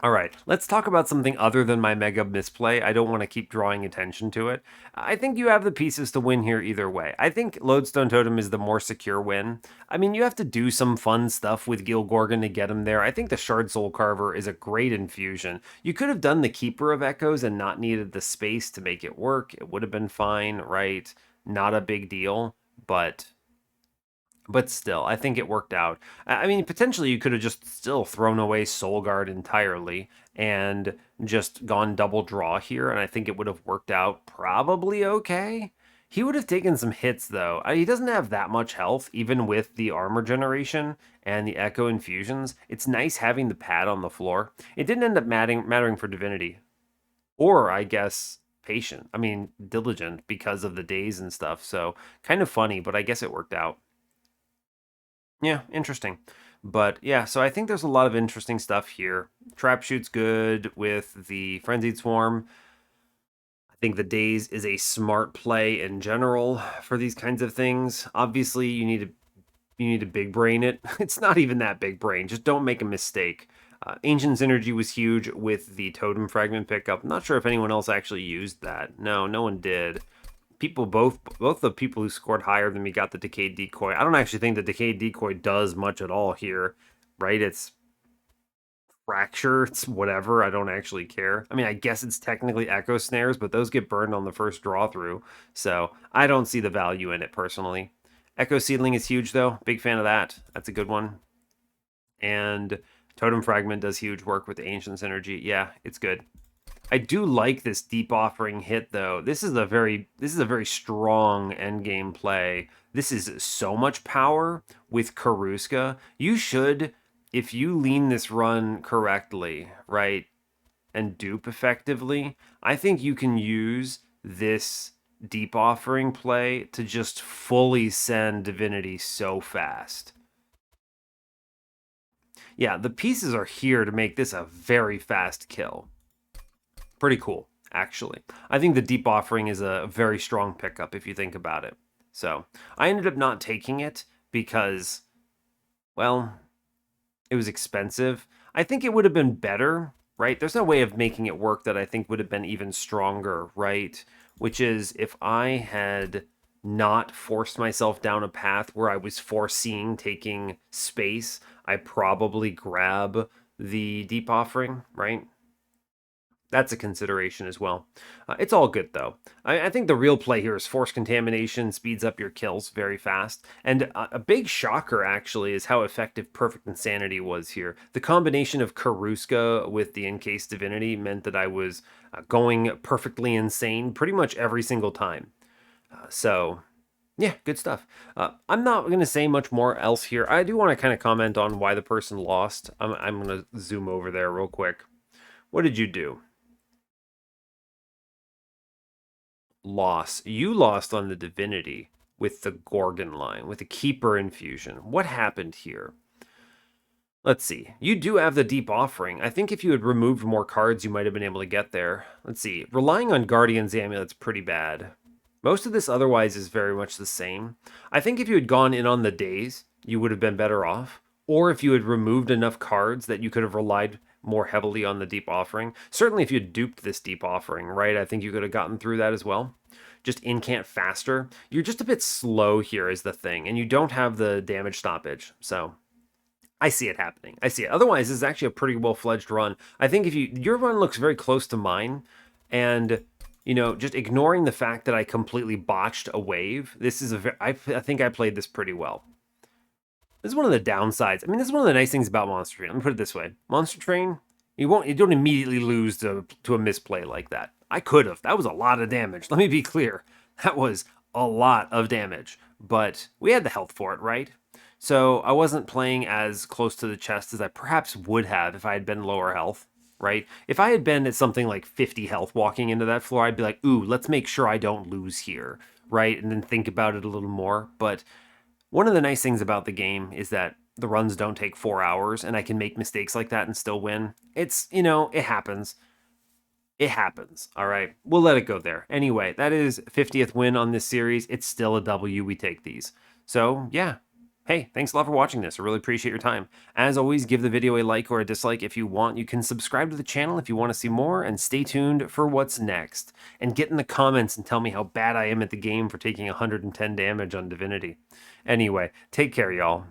All right, let's talk about something other than my mega misplay. I don't want to keep drawing attention to it. I think you have the pieces to win here either way. I think Lodestone Totem is the more secure win. I mean, you have to do some fun stuff with Gilgorgon to get him there. I think the Shard Soul Carver is a great infusion. You could have done the Keeper of Echoes and not needed the space to make it work. It would have been fine, right? Not a big deal, but still, I think it worked out. I mean, potentially you could have just still thrown away Soul Guard entirely and just gone double draw here, and I think it would have worked out probably okay. He would have taken some hits, though. He doesn't have that much health, even with the armor generation and the echo infusions. It's nice having the pad on the floor. It didn't end up mattering for Divinity. Or, I guess, patient. I mean, diligent because of the days and stuff. So, kind of funny, but I guess it worked out. Yeah, interesting. But yeah, so I think there's a lot of interesting stuff here. Trap Shoot's good with the Frenzied Swarm. I think the Daze is a smart play in general for these kinds of things. Obviously, you need to big brain it. It's not even that big brain. Just don't make a mistake. Ancient Synergy was huge with the Totem Fragment pickup. I'm not sure if anyone else actually used that. No, no one did. Both the people who scored higher than me got the Decayed Decoy. I don't actually think the Decayed Decoy does much at all here, right? It's Fracture, it's whatever. I don't actually care. I mean, I guess it's technically Echo Snares, but those get burned on the first draw through, so I don't see the value in it personally. Echo Seedling is huge though. Big fan of that. That's a good one. And Totem Fragment does huge work with Ancient Synergy. Yeah, it's good. I do like this Deep Offering hit though. This is a very strong endgame play. This is so much power with Karuska. You should, if you lean this run correctly, right, and dupe effectively, I think you can use this Deep Offering play to just fully send Divinity so fast. Yeah, the pieces are here to make this a very fast kill. Pretty cool, actually. I think the Deep Offering is a very strong pickup if you think about it. So I ended up not taking it because, well, it was expensive. I think it would have been better, right? There's no way of making it work that I think would have been even stronger, right? Which is if I had not forced myself down a path where I was foreseeing taking space, I probably grab the Deep Offering, right? That's a consideration as well. It's all good, though. I think the real play here is Force Contamination speeds up your kills very fast. And a big shocker, actually, is how effective Perfect Insanity was here. The combination of Karuska with the Encased Divinity meant that I was going perfectly insane pretty much every single time. So, yeah, good stuff. I'm not going to say much more else here. I do want to kind of comment on why the person lost. I'm going to zoom over there real quick. What did you do? Loss. You lost on the Divinity with the Gorgon line, with the Keeper infusion. What happened here? Let's see. You do have the Deep Offering. I think if you had removed more cards, you might have been able to get there. Let's see. Relying on Guardian's Amulet's pretty bad. Most of this otherwise is very much the same. I think if you had gone in on the days, you would have been better off. Or if you had removed enough cards that you could have relied more heavily on the Deep Offering. Certainly if you had duped this Deep Offering, right? I think you could have gotten through that as well. Just incant faster. You're just a bit slow here is the thing, and you don't have the damage stoppage. So I see it happening. I see it. Otherwise, this is actually a pretty well-fledged run. I think if your run looks very close to mine, and just ignoring the fact that I completely botched a wave, this is I think I played this pretty well. This is one of the downsides. I mean, this is one of the nice things about Monster Train. Let me put it this way: Monster Train, you don't immediately lose to a misplay like that. I could have. That was a lot of damage. Let me be clear. That was a lot of damage, but we had the health for it, right? So I wasn't playing as close to the chest as I perhaps would have if I had been lower health, right? If I had been at something like 50 health walking into that floor, I'd be like, ooh, let's make sure I don't lose here, right? And then think about it a little more. But one of the nice things about the game is that the runs don't take 4 hours and I can make mistakes like that and still win. It's, it happens. It happens, all right? We'll let it go there. Anyway, that is 50th win on this series. It's still a W. We take these. So, yeah. Hey, thanks a lot for watching this. I really appreciate your time. As always, give the video a like or a dislike if you want. You can subscribe to the channel if you want to see more, and stay tuned for what's next. And get in the comments and tell me how bad I am at the game for taking 110 damage on Divinity. Anyway, take care, y'all.